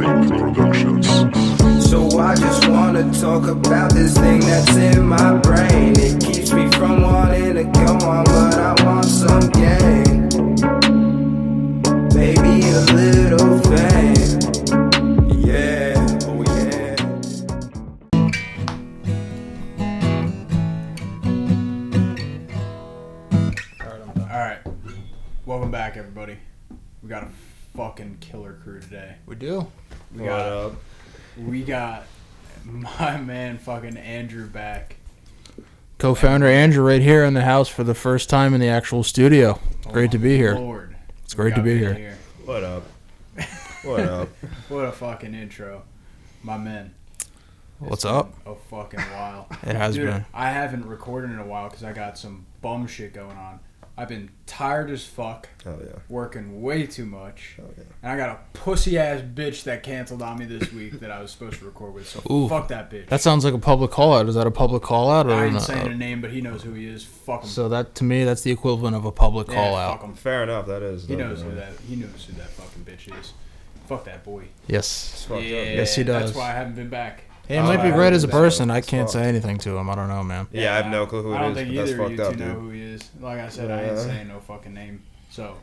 So I just wanna talk about this thing that's in my brain. It keeps me from wanting to go on, but I want some gain. Maybe a little fame. Yeah, oh yeah. Alright, welcome back everybody. We got a fucking killer crew today. We do. We got my man fucking Andrew back. Co-founder Andrew right here in the house for the first time in the actual studio. Great to be here. Lord. It's great to be here. What up? What up? What a fucking intro. My man. What's up? A fucking while. It has Dude, been. I haven't recorded in a while because I got some bum shit going on. I've been tired as fuck. Oh yeah. Working way too much. Oh yeah. And I got a pussy ass bitch that canceled on me this week that I was supposed to record with. So Ooh. fuck that bitch. That sounds like a public call out. Is that a public call out? I Or ain't not? saying a name, but he knows who he is. Fuck him. So that to me, that's the equivalent of a public call yeah, out. fuck him. Fair enough. That is. He knows who that. He knows who that fucking bitch is. Fuck that boy. Yes. It's fucked up. Yes, he does. That's why I haven't been back. He might be I great as a haven't been back. person. I It's can't fucked. say anything to him. I don't know, man. Yeah, I have no clue who I don't it is. think But that's either of you fucked two up, know dude. who he is. Like I said, I ain't saying no fucking name. So,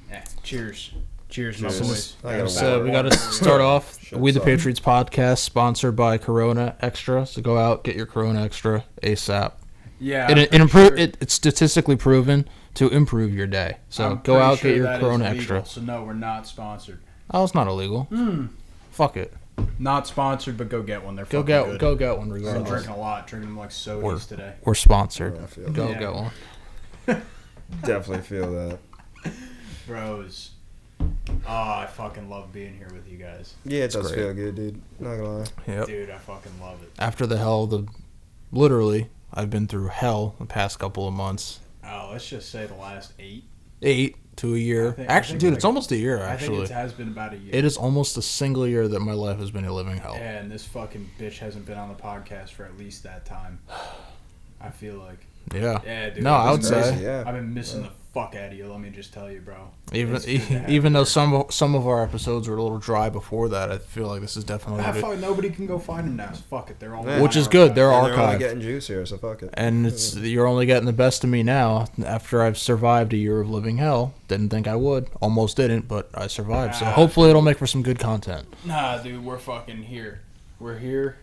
yeah. Cheers, my Cheers. boys. I gotta So we got to start off. We the Patriots podcast, sponsored by Corona Extra. So go out, get your Corona Extra ASAP. Yeah. It's statistically proven to improve your day. So go out, get your Corona Extra. So no, we're not sponsored. Oh, it's not illegal. Fuck it. Not sponsored, but go get one. They're Go fucking good. get one I'm regardless. drinking a lot. Drinking them like sodas today. We're sponsored. Yeah, I feel Go Yeah. get one. Definitely feel that. Bros. Oh, I fucking love being here with you guys. Yeah, it does great. feel good, dude. Not gonna lie. Yep. Dude, I fucking love it. After the hell, literally, I've been through hell the past couple of months. Oh, let's just say the last 8. 8 to a year. I think Dude, like- it's almost a year, I actually. think it has been about a year. It is almost a single year that my life has been a living hell. Yeah, and this fucking bitch hasn't been on the podcast for at least that time. I feel like. Yeah. Yeah, dude. No, I would Crazy, say. yeah. I've been missing the fuck out of you. Let me just tell you, bro. Even It's good to have even you though here. some of our episodes were a little dry before that, I feel like this is definitely Fuck, nobody can go find them now. So fuck it. They're all. Yeah. which is good. They're And they're only archived. getting juicier, so fuck it. And you're only getting the best of me now after I've survived a year of living hell. Didn't think I would. Almost didn't, but I survived. So Ah. hopefully it'll make for some good content. Nah, dude, we're fucking here. We're here.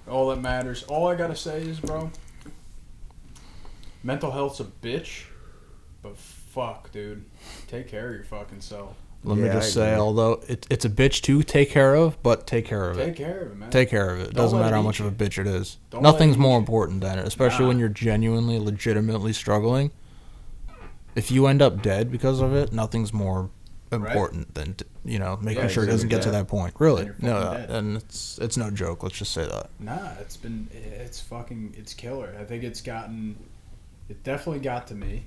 All that matters. All I gotta say is, bro, mental health's a bitch, but fuck, dude, take care of your fucking self. Let me Yeah, just I say, agree. although it's a bitch to take care of, but take care of Take it. care of it, man. Take care of it. It Don't doesn't let matter it how eat much of a you. bitch it is. Don't let Nothing's it more eat you. important than it, especially Nah. when you're genuinely, legitimately struggling. If you end up dead because of it, nothing's more important than making Yeah, sure it you're doesn't get to dead. that point. Really, Then you're no, fucking dead. and it's no joke. Let's just say that. Nah, it's killer. I think it definitely got to me.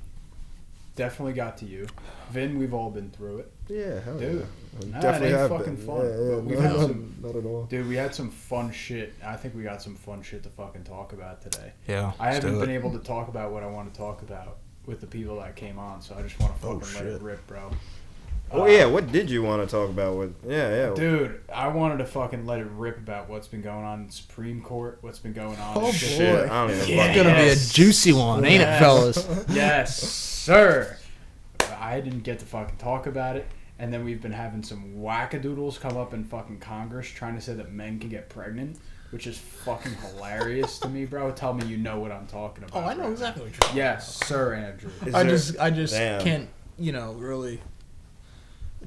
Definitely got to you. Vin, we've all been through it. Yeah, hell Dude. yeah. Nah, Definitely it ain't have fucking been. fun. Yeah, But we've no, had some- not at all. Dude, we had some fun shit. I think we got some fun shit to fucking talk about today. Yeah, I let's haven't do been it. able to talk about what I want to talk about with the people that came on, so I just want to Oh, fucking let it shit. rip, bro. Oh yeah, what did you want to talk about with? Yeah. Dude, I wanted to fucking let it rip about what's been going on in the Supreme Court, what's been going on. Oh, in Shit, I don't even. Yeah. It's gonna be a Yes. juicy one, ain't it, Yes. fellas? Yes, sir. But I didn't get to fucking talk about it, and then we've been having some wackadoodles come up in fucking Congress trying to say that men can get pregnant, which is fucking hilarious to me, bro. Tell me you know what I'm talking about. Oh, I know right exactly now. what you're talking Yes, sir, Andrew. I just Damn. can't, really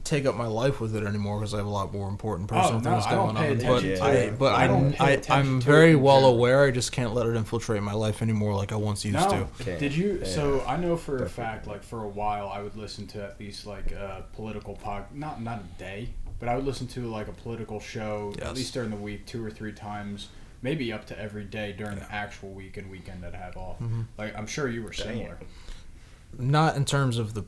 take up my life with it anymore because I have a lot more important personal no, things I don't going pay on. attention But to it. I don't pay attention I'm to very it in well general. aware. I just can't let it infiltrate my life anymore like I once used to. Okay. Did you? Yeah. So I know for a Definitely. fact, like for a while, I would listen to at least like a political not a day, but I would listen to like a political show Yes. at least during the week 2 or 3 times, maybe up to every day during the actual week and weekend I'd have off. Mm-hmm. Like I'm sure you were similar. Not in terms of the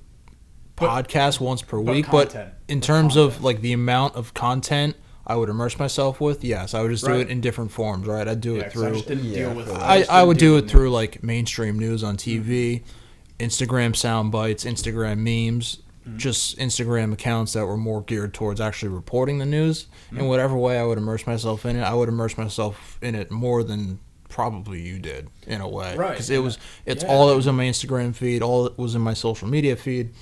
But- podcast once per but week, content. but in But terms content. of like the amount of content I would immerse myself with, yes, I would just do Right. it in different forms, right? I'd do Yeah, it 'cause I through. just didn't deal with. I just would didn't do deal it with through like mainstream news on TV, Instagram sound bites, Instagram memes, just Instagram accounts that were more geared towards actually reporting the news. In whatever way I would immerse myself in it, I would immerse myself in it more than probably you did, in a way. Right. Because it's all that was in my Instagram feed, all that was in my social media feed,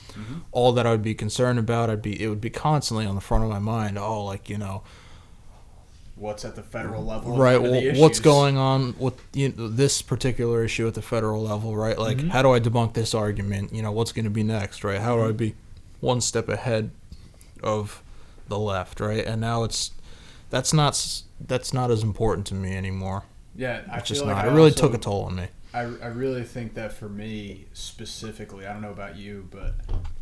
all that I would be concerned about. It would be constantly on the front of my mind. Oh, like, What's at the federal level? right. What are the What's issues? going on with this particular issue at the federal level, right? Like, how do I debunk this argument? What's going to be next, right? How do I be one step ahead of the left, right? And now that's not as important to me anymore. Yeah, I It's feel just like not. I It really also- took a toll on me. I really think that for me specifically, I don't know about you, but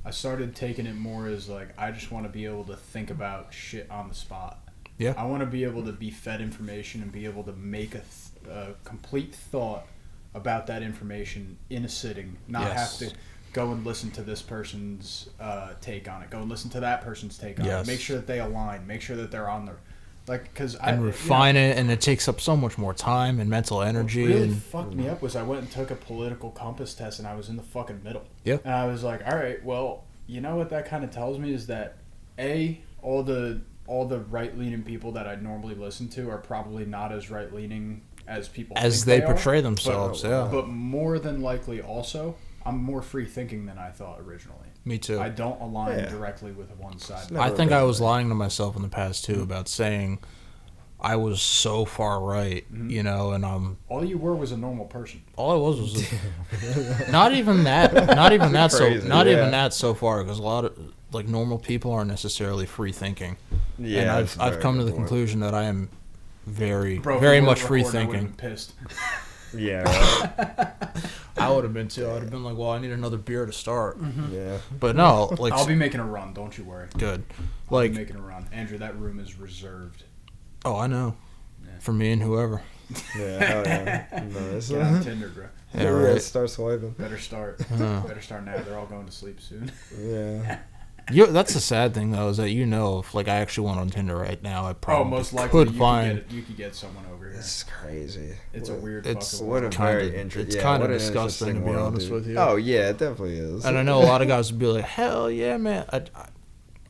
I started taking it more as like I just want to be able to think about shit on the spot. Yeah. I want to be able to be fed information and be able to make a complete thought about that information in a sitting, not Yes. have to go and listen to this person's take on it, go and listen to that person's take on Yes. it, make sure that they align, make sure that they're on the And refine it, and it takes up so much more time and mental energy. What really and fucked me up was I went and took a political compass test, and I was in the fucking middle. Yeah. And I was like, all right, well, you know what that kind of tells me is that all the right-leaning people that I normally listen to are probably not as right-leaning as people as think they are. portray themselves, yeah. But more than likely, also, I'm more free-thinking than I thought originally. Me too. I don't align Yeah. directly with one side. never I think been I was right. lying to myself in the past too about saying I was so far right, and All you were was a normal person. all I was not even that, Crazy, even that so far, because a lot of like normal people aren't necessarily free thinking. Yeah, and that's a I've very come to good the point. conclusion that I am very Bro, if very we much weren't free recording, I would've thinking. been pissed. Yeah, right. I would have been too. I'd have been like, well, I need another beer to start. Yeah. But no, like I'll be making a run. Don't you worry. good. I'll be Like, making a run. Andrew, that room is reserved. oh, I know. Yeah. For me and whoever. Yeah, hell yeah. Nice. Get on Tinder, bro. Yeah, Yeah, right. start swiping. Better start. Uh. Better start now. They're all going to sleep soon. Yeah. That's the sad thing though, is that if like I actually went on Tinder right now, I probably most likely could find. you could get someone over here. It's crazy. It's a weird It's- fucking What a world. Kinda- very interesting. it's Yeah, kinda what an disgusting, interesting to be world, honest dude. with you. Oh yeah, it definitely is. And I know a lot of guys would be like, "Hell yeah, man!"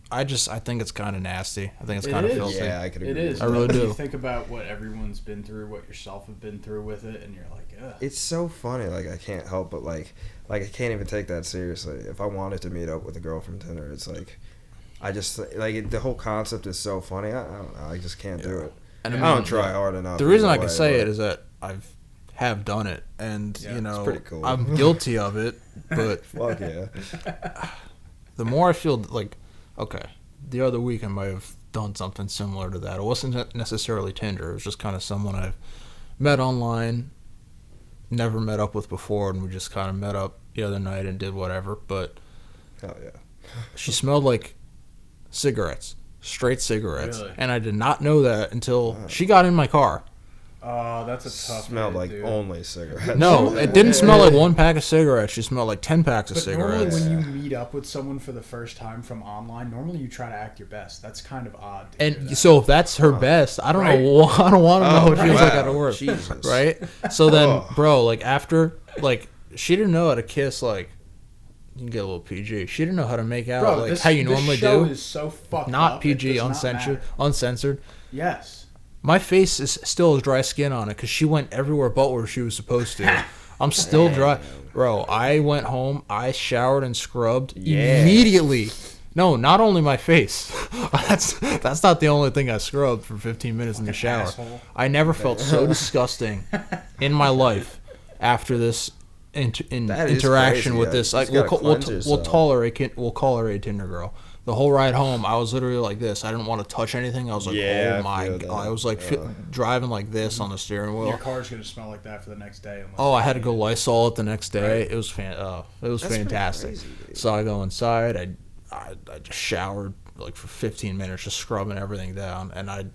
I think it's kind of nasty. I think it's It kind of is. filthy. Yeah, I could agree. It is. I really but do. You think about what everyone's been through, what yourself have been through with it, and you're like, ugh. It's so funny. Like I can't help but like I can't even take that seriously. If I wanted to meet up with a girl from Tinder, it's like I just like the whole concept is so funny. I don't know. I just can't do it. And I I mean, don't try hard enough. the reason I either can way, say but- it is that have done it, and Yeah, it's pretty cool. I'm guilty of it. But Fuck yeah. the more I feel like, okay, the other week I might have done something similar to that. It wasn't necessarily Tinder. It was just kind of someone I've met online, never met up with before, and we just kind of met up the other night and did whatever. But Hell yeah. she smelled like cigarettes, straight cigarettes, Really? and I did not know that until she got in my car. Oh, that's a tough Smelled night, like dude. only cigarettes. No, it didn't smell like one pack of cigarettes. She smelled like 10 packs of But normally cigarettes. when you meet up with someone for the first time from online, normally you try to act your best. That's kind of odd. To hear And that. so if that's her best, I don't Right. know. I don't want to know Oh, what she was like at wow. work, Jesus. right? So then, Oh. bro, like after, like she didn't know how to kiss. Like you can get a little PG. She didn't know how to make out, Bro, like this, how you this normally show do. is so fucked Not up, it PG, does not uncensored. matter. Uncensored. Yes. My face is still has dry skin on it because she went everywhere but where she was supposed to. I'm still dry, bro. I went home. I showered and scrubbed Yeah. immediately. No, not only my face. That's not the only thing I scrubbed for 15 minutes in the shower. asshole. I never felt so disgusting in my life after this That is interaction crazy, with yeah. this. You Like just gotta cleanse we'll yourself. call her a Tinder girl. The whole ride home, I was literally like this. I didn't want to touch anything. I was like, Yeah, oh I my feel god! that. I was like driving like this on the steering wheel. Your car's gonna smell like that for the next day. unless Oh, I you had to go clean it. Lysol it the next day. Right. It was That's pretty fantastic. crazy, dude. So I go inside. I just showered like for 15 minutes, just scrubbing everything down, and I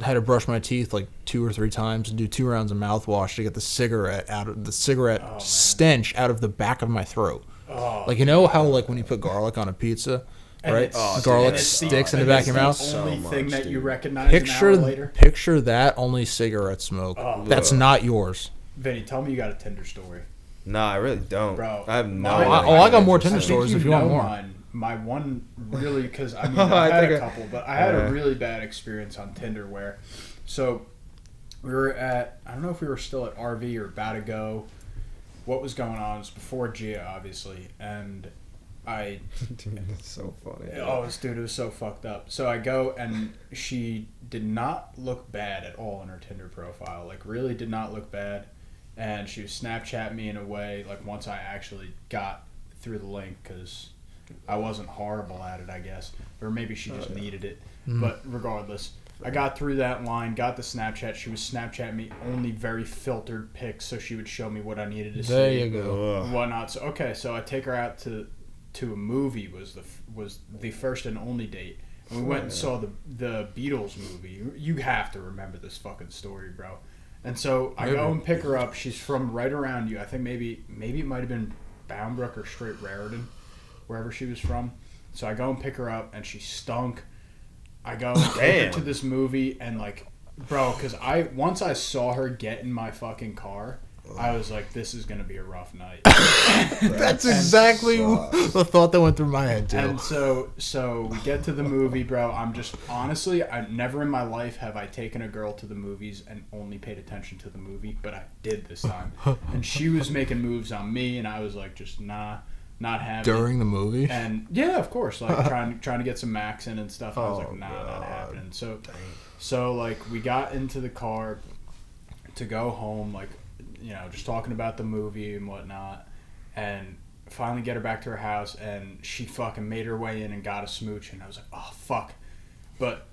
had to brush my teeth like 2 or 3 times and do 2 rounds of mouthwash to get the cigarette man. stench out of the back of my throat. Oh, Like you know how like when you put garlic on a pizza, and right? it's- Garlic and it's sticks in the and back it's of your mouth. The only So thing much, that you dude. recognize an hour later. Picture that, only cigarette smoke. Oh, That's ugh. not yours. Vinny, tell me you got a Tinder story, Nah, I really don't. bro. I have no Mine- idea. I got more Tinder I think stories you if you want know more. Mine. my one really, because I mean, I I had think a couple, but I had Yeah. a really bad experience on Tinder where, so we were at, I don't know if we were still at RV or about to go. What was going on? It was before Gia, obviously, and I, Dude, that's so funny. dude, it was so fucked up. So I go, and she did not look bad at all in her Tinder profile. Like, really did not look bad. And she was Snapchat me in a way, like, once I actually got through the link, because I wasn't horrible at it, I guess. Or maybe she just needed it. But regardless, I got through that line, got the Snapchat. She was Snapchat me only very filtered pics, so she would show me what I needed to see. There you go. And whatnot. So, okay, so I take her out to a movie was the first and only date. And we went and saw the Beatles movie. You have to remember this fucking story, bro. And so I go and pick her up. She's from right around you. I think maybe it might have been Bound Brook or straight Raritan, wherever she was from. So I go and pick her up, and she stunk. I go and take her to this movie, and like, bro, because once I saw her get in my fucking car, I was like, this is gonna be a rough night. That's exactly the thought that went through my head too. And so we get to the movie, bro. I'm just honestly, I never in my life have I taken a girl to the movies and only paid attention to the movie, but I did this time. And she was making moves on me, and I was like, just not having During the movie? And yeah, of course, like trying to get some max in and stuff. I was like, not happening. So like we got into the car to go home, like, you know, just talking about the movie and whatnot, and finally get her back to her house, and she fucking made her way in and got a smooch, and I was like, oh fuck. But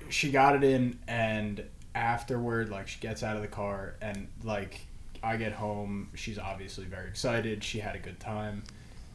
she got it in, and afterward, like, she gets out of the car, and like, I get home, she's obviously very excited, she had a good time,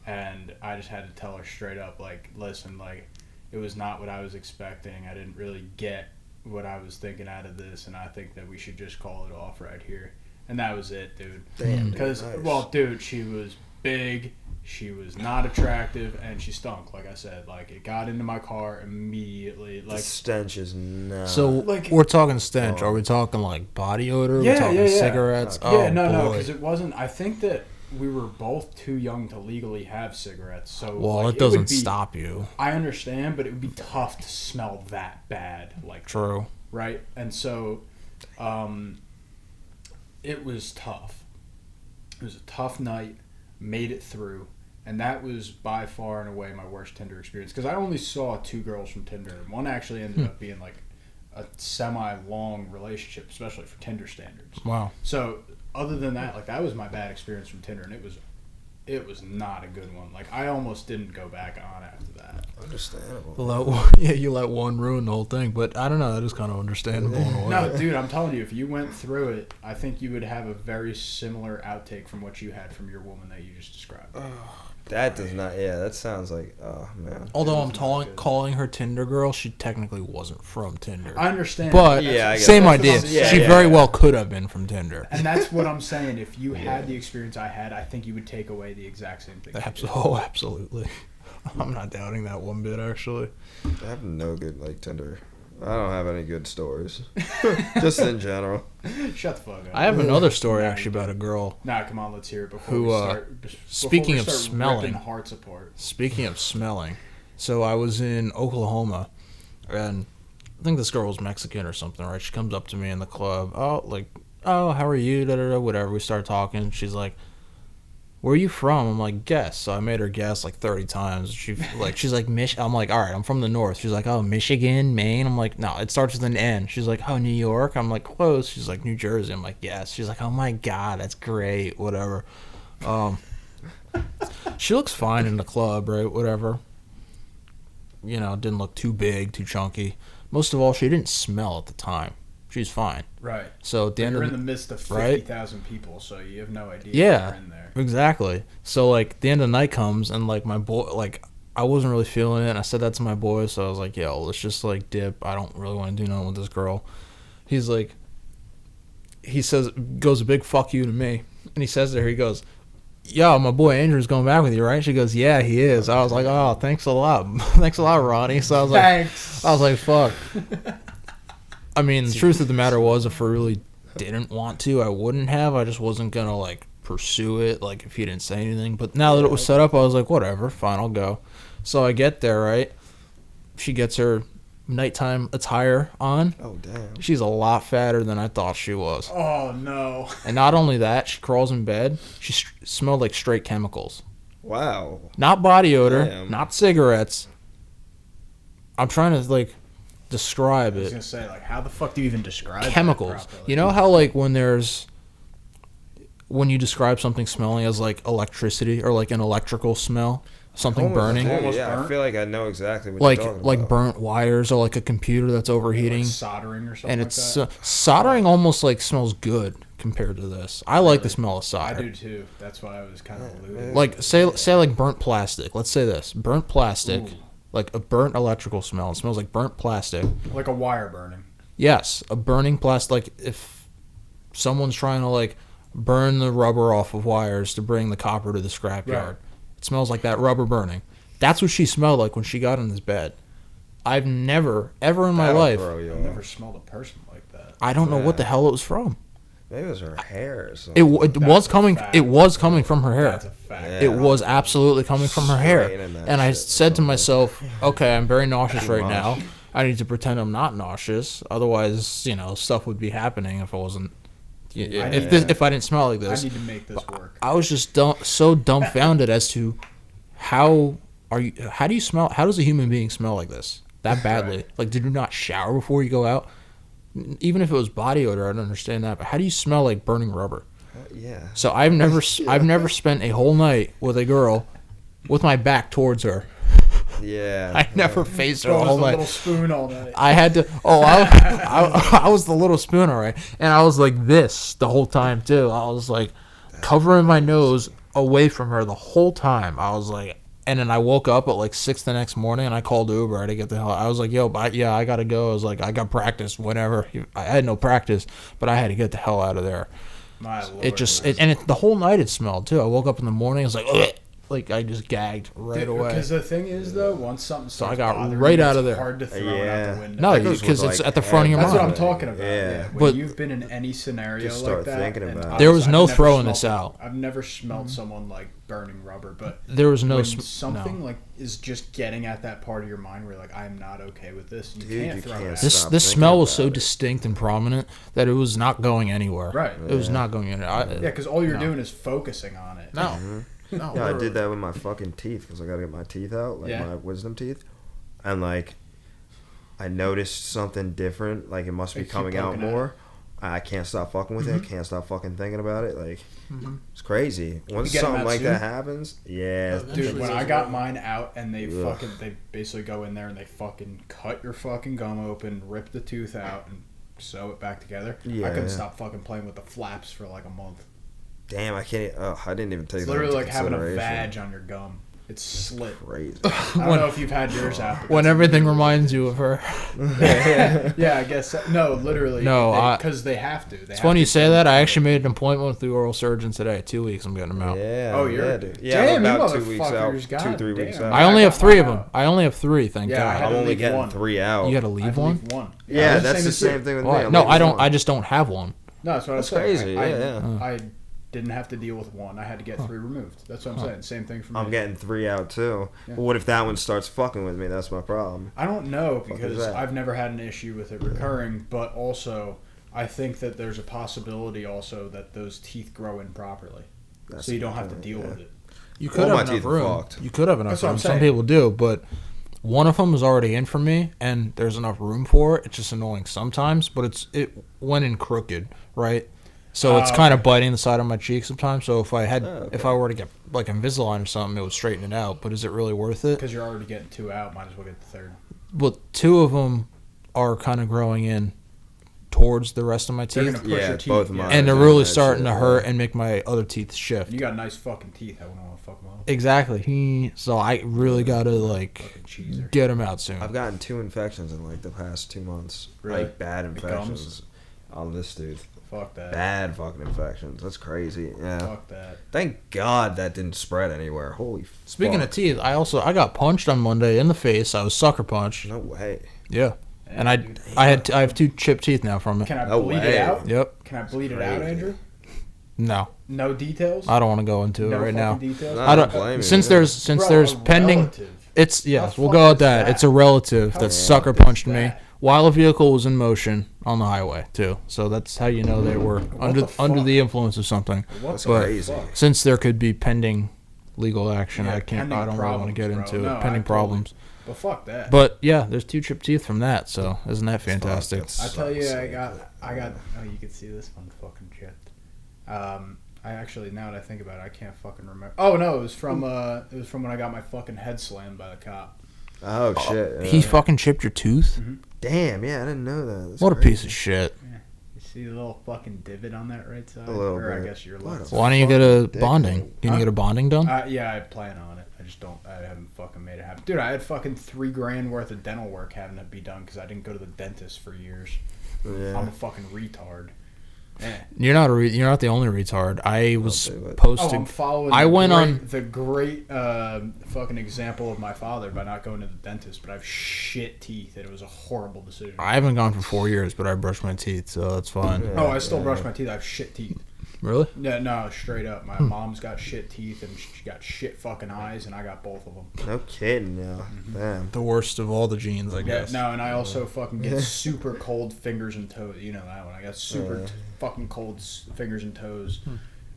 and I just had to tell her straight up, like, listen, like, it was not what I was expecting, I didn't really get what I was thinking out of this, and I think that we should just call it off right here. And that was it, dude. Damn, Because, nice. well, dude, she was big, she was not attractive, and she stunk, like I said. Like, it got into my car immediately. The Like, stench is not. So like- we're talking stench. Are we talking like body odor? Yeah, we're talking yeah. cigarettes. yeah, Oh, no, boy. because it wasn't. I think that we were both too young to legally have cigarettes. So, Well, like, it doesn't would be, stop you. I understand, but it would be tough to smell that bad. Like, True. right? And so, it was tough. It was a tough night. Made it through, and that was by far and away my worst Tinder experience, because I only saw 2 girls from Tinder, and one actually ended up being like a semi-long relationship, especially for Tinder standards. Wow. So other than that, like, that was my bad experience from Tinder, and it was not a good one. Like, I almost didn't go back on after that. Understandable. You let one ruin the whole thing, but I don't know. That is kind of understandable in a way. No, dude, I'm telling you, if you went through it, I think you would have a very similar outtake from what you had from your woman that you just described. That does not. Yeah, that sounds like. Oh man. Although I'm It was not good. calling her Tinder girl, she technically wasn't from Tinder. I understand. But Yeah, I get same that. idea. Yeah, She yeah, very yeah. well could have been from Tinder. And that's what I'm saying. If you had the experience I had, I think you would take away the exact same thing. Absolutely. I'm not doubting that one bit, actually. I have no good like Tinder. I don't have any good stories. Just in general. Shut the fuck up. I have another story, actually, about a girl. Nah, come on, let's hear it before Who, we start. Before speaking we of start smelling- ripping hearts apart. Speaking of smelling, so I was in Oklahoma, and I think this girl was Mexican or something, right? She comes up to me in the club. Oh, how are you? Da, da, da, whatever. We start talking. She's like, where are you from? I'm like, guess. So I made her guess like 30 times. She's like, I'm like, all right, I'm from the north. She's like, oh, Michigan, Maine. I'm like, no, it starts with an N. She's like, oh, New York. I'm like, close. She's like, New Jersey. I'm like, yes. She's like, oh my God, that's great. Whatever. She looks fine in the club, right? Whatever. You know, didn't look too big, too chunky. Most of all, she didn't smell at the time. She's fine. Right. So at the end You're of in the midst of right? 50,000 people, so you have no idea Yeah, you're in there. exactly. So like the end of the night comes, and like my boy, like I wasn't really feeling it. And I said that to my boy, so I was like, "Yo, let's just like dip. I don't really want to do nothing with this girl." He's like, he says, goes a big fuck you to me, and he says to her, he goes, "Yo, my boy Andrew's going back with you, right?" She goes, "Yeah, he is." I was like, "Oh, thanks a lot, thanks a lot, Ronnie." So I was like, Thanks. I was like, "Fuck." I mean, the truth of the matter was, if I really didn't want to, I wouldn't have. I just wasn't gonna like pursue it, like if he didn't say anything. But now that it was set up, I was like, whatever, fine, I'll go. So I get there, right? She gets her nighttime attire on. Oh, damn. She's a lot fatter than I thought she was. Oh, no. And not only that, she crawls in bed. She smelled like straight chemicals. Wow. Not body odor, Damn. not cigarettes. I'm trying to, like, describe I was it. going to say, like, how the fuck do you even describe Chemicals. that properly? You know how, like, when you describe something smelling as, like, electricity or, like, an electrical smell? Something Almost, burning? dude, Almost yeah, burnt? I feel like I know exactly what Like you're talking like about. burnt wires or, like, a computer that's overheating. Like soldering or something And like it's that? soldering almost, like, smells good compared to this. I like the smell of I solder. do, too. That's why I was kind of alluding. Like, say like burnt plastic. Let's say this. Burnt plastic. Ooh. Like a burnt electrical smell. It smells like burnt plastic. Like a wire burning. Yes, a burning plastic. Like if someone's trying to, like, burn the rubber off of wires to bring the copper to the scrapyard. Right. It smells like that rubber burning. That's what she smelled like when she got in this bed. I've never, ever in my That'll life, throw you I've off. never smelled a person like that. I don't know what the Yeah. hell it was from. Maybe it was her hair or It, something. it That's was a coming. fact. It was coming from her hair. That's a fact. Yeah. It was absolutely coming from her hair. Straight in that And I shit. said to myself, okay, I'm very nauseous Too right much. now. I need to pretend I'm not nauseous. Otherwise, stuff would be happening if I wasn't. If I didn't smell like I this. need to make this work. I was just so dumbfounded as to how do you smell? How does a human being smell like this that badly? Right. Like, did you not shower before you go out? Even if it was body odor, I'd understand that. But how do you smell like burning rubber? Yeah. So I've never spent a whole night with a girl with my back towards her. Yeah. I never faced her Throw the us whole a night. little spoon all night. I had to. I was the little spoon, all right, and I was like this the whole time too. I was like covering my nose away from her the whole time. I was like, and then I woke up at like 6 the next morning, and I called Uber. I had to get the hell. I was like, yo, I gotta go. I was like, I got practice, whatever. I had no practice, but I had to get the hell out of there. My Lord. The whole night it smelled too. I woke up in the morning. I was like, ugh. Like I just gagged right away. Because the thing is, though, once something So I starts got bothering right you, out it's of there. hard to throw it Yeah. out the window. No, That goes because with, it's like, at the front of your That's what mind. I'm talking about. Yeah. Yeah. When But- you've been in any scenario Just like start that, thinking and about it. There was I've no never throwing smelled- this out. I've never smelled someone like burning rubber, but There was no when sm- something no. like is just getting at that part of your mind where you're like, I'm not okay with this. You Dude, can't you throw can't it out. This Stop this thinking smell was about so it. distinct and prominent that it was not going anywhere. Right. It was not going anywhere. Yeah, because all you're No. doing is focusing on it. No. No. Yeah, I literally. did that with my fucking teeth because I gotta get my teeth out, like Yeah. my wisdom teeth, and like I noticed something different. Like it must be Like, keep coming out poking at more. I can't stop fucking with it. I can't stop fucking thinking about it. Like it's crazy. Once You get 'em something out like soon? that happens, yeah, Dude, when I got mine out and they Ugh. they basically go in there and they fucking cut your fucking gum open, rip the tooth out, and sew it back together. I Yeah. couldn't stop fucking playing with the flaps for like a month. damn, I can't. I didn't even take It's that literally into like having a consideration. badge on your gum. It's slit. Crazy. I don't know if you've had yours out. But When that's everything literally- reminds you of her. Yeah, I guess so. No, literally. No, because they have to. It's funny you say that. I actually made an appointment with the oral surgeon today. 2 weeks, I'm getting them out. Yeah. Oh, you're- yeah, dude. Yeah, Damn, I'm you about 2 weeks out. motherfuckers, 2-3 weeks goddamn. out. I only I have got 3 of mine them. out. I only have 3, thank Yeah, I God. had I'm to only leave getting one. 3 out. You got to I leave had to one? leave one. Yeah, I'm that's saying the this too. same thing with me. Why? I'm No, leaving I don't. one. I just don't have one. No, that's what That's I was saying. crazy, I, yeah. I didn't have to deal with one. I had to get 3 removed. That's what I'm saying. Same thing for me. I'm getting 3 out too. Yeah. But what if that one starts fucking with me? That's my problem. I don't know Fuck is because that? I've never had an issue with it recurring, but also I think that there's a possibility also that those teeth grow in properly, That's so you don't the have to thing, deal yeah. with it. You could All my have enough teeth are room. fucked. You could have enough That's what room. I'm Some saying. people do, but one of them is already in for me, and there's enough room for it. It's just annoying sometimes, but it went in crooked, right? So it's kind of biting the side of my cheek sometimes. So if I were to get like Invisalign or something, it would straighten it out. But is it really worth it? Because you're already getting 2 out, might as well get the 3rd. Well, 2 of them are kind of growing in towards the rest of my They're teeth, gonna push Yeah, your teeth, both of mine. and they're Yeah, really that starting shit, to hurt yeah. and make my other teeth shift. You got nice fucking teeth. I wouldn't want to fuck them up. Exactly. So I really gotta like Fucking cheeser. get them out soon. I've gotten 2 infections in like the past 2 months. Really? Like bad gums? infections on this tooth. Fuck that. Bad fucking infections. That's crazy. Yeah. Fuck that. Thank God that didn't spread anywhere. Holy Speaking fuck. of teeth, I got punched on Monday in the face. I was sucker punched. No way. Yeah, and I Dude. I have 2 chipped teeth now from it. Can I No bleed way. it out? Yep. Can I bleed it out, Crazy. Andrew? No, No details. I don't want to go into No it right now. fucking Details? No, I don't. blame you. Since Bro, there's a pending. relative. It's How yes. We'll fucked go with is that. that? It's a relative How that fucked sucker is punched me that? while a vehicle was in motion on the highway too. So that's how you know they were under the fuck? the influence of something. What That's the But crazy. fuck? since there could be pending legal action, Yeah, I can't. I pending don't really want to get problems, into bro. it. No, Pending I totally- problems. But fuck that. But yeah, there's 2 chipped teeth from that. So isn't that fantastic? That's- I tell you, sucks. I got. Oh, you can see this one fucking chipped. I actually, now that I think about it, I can't fucking remember. Oh no, it was from when I got my fucking head slammed by the cop. Oh shit. Yeah. He fucking chipped your tooth. Damn. Yeah, I didn't know that. That's What a crazy. piece of shit. You see the little fucking divot on that right side? A little or I bit. guess your What left. a Why don't you get a Fucking bonding? dickhead. Can you get a bonding done? Yeah, I plan on it. I haven't fucking made it happen. Dude, I had fucking $3,000 worth of dental work having to be done because I didn't go to the dentist for years. Yeah. I'm a fucking retard. Eh. You're not the only retard. I was say what. Oh, posting. I'm following. I went on- the great fucking example of my father by not going to the dentist, but I have shit teeth, and it was a horrible decision. I haven't gone for 4 years, but I brushed my teeth, so that's fine. Yeah. Oh, I still brush my teeth. I have shit teeth. Really? Yeah, no, straight up. My mom's got shit teeth, and she got shit fucking eyes, and I got both of them. No kidding. Yeah. Damn. The worst of all the genes, I Yeah, guess. no, and I also fucking get super cold fingers and toes. You know that one. I got super fucking cold fingers and toes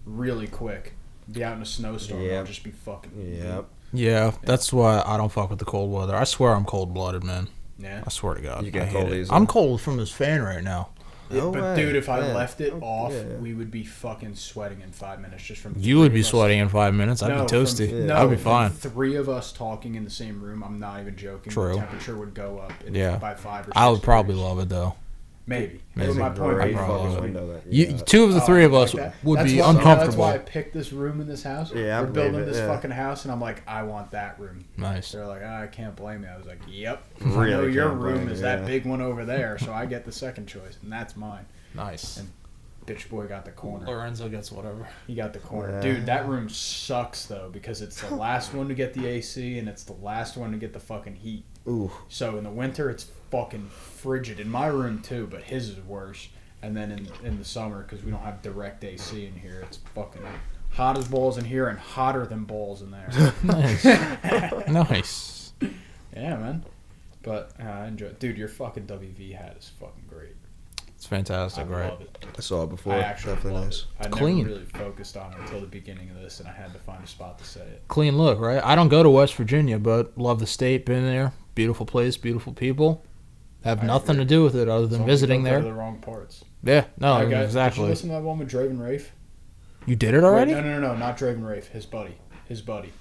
really quick. Be out in a snowstorm, and I'll Yep. just be fucking. Yep. Yeah, that's why I don't fuck with the cold weather. I swear I'm cold-blooded, man. Yeah. I swear to God. You get I hate cold it. easily? I'm cold from this fan right now. No but way. dude, if I Yeah. left it off, yeah. we would be fucking sweating in 5 minutes just from. You would three be of us- sweating in 5 minutes. I'd No, be toasty. From, Yeah. no, I'd be from fine. 3 of us talking in the same room. I'm not even joking. True. The temperature would go up. Yeah. By 5 or 6 I would probably degrees. love it, though. Maybe. Maybe. But my point I'd being, probably fucking love it. window that You, got. 2 of the 3 of us like that. would That's be why, uncomfortable. That's why I picked this room in this house. Yeah, I We're building believe it, this yeah. fucking house, and I'm like, I want that room. Nice. They're like, I can't blame you. I was like, yep. Really I know your can't blame room you, is yeah. that big one over there, so I get the second choice, and that's mine. Nice. And bitch boy got the corner. Lorenzo gets whatever. He got the corner. Yeah. Dude, that room sucks, though, because it's the last one to get the AC, and it's the last one to get the fucking heat. Ooh. So in the winter, it's fucking frigid. In my room, too, but his is worse. And then in the summer, because we don't have direct AC in here, it's fucking hot as balls in here and hotter than balls in there. Nice. Nice. Yeah, man. But I enjoy it. Dude, your fucking WV hat is fucking great. It's fantastic, I right? love it. I saw it before. I actually Definitely love nice. it. I Clean. never really focused on it until the beginning of this, and I had to find a spot to say it. Clean look, right? I don't go to West Virginia, but love the state. Been there. Beautiful place, beautiful people. Have I nothing agree. to do with it other As than long as you visiting don't go to there. the wrong parts. Yeah, no, That guy- Did you exactly. listen to that one with Draven Rafe? You did it already? Wait, no, not Draven Rafe. His buddy.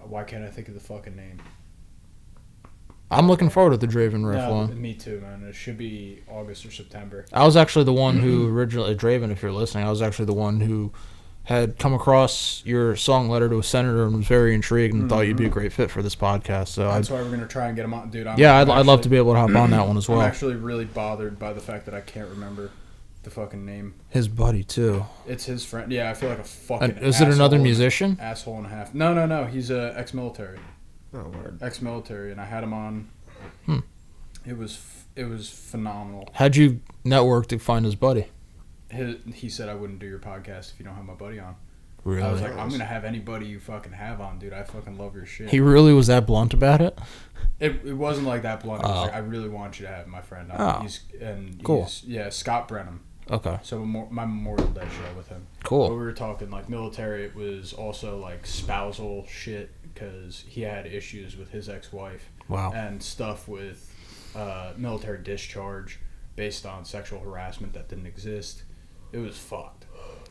Why can't I think of the fucking name? I'm looking forward to the Draven riff No, one. me too, man. It should be August or September. I was actually the one who originally, Draven, if you're listening, I was actually the one who had come across your song letter to a senator and was very intrigued and thought you'd be a great fit for this podcast. So That's why we're gonna try and get him on, dude. I'd love to be able to hop on that one as I'm well. actually really bothered by the fact that I can't remember the fucking name. His buddy too. It's his friend. Yeah, I feel like a fucking. Is it another asshole. musician? Asshole and a half. No. He's ex-military. Oh, word. Ex-military, and I had him on. Hmm. It was phenomenal. How'd you network to find his buddy? He said I wouldn't do your podcast if you don't have my buddy on. Really? I was like, I'm gonna have anybody you fucking have on, dude. I fucking love your shit. He really was that blunt about it? It wasn't like that blunt. It was Oh. like, I really want you to have my friend on. Oh. Cool. Scott Brenham. Okay. So my Memorial Day show with him. But Cool. we were talking like military. It was also like spousal shit because he had issues with his ex-wife Wow. and stuff with military discharge based on sexual harassment that didn't exist. It was fucked.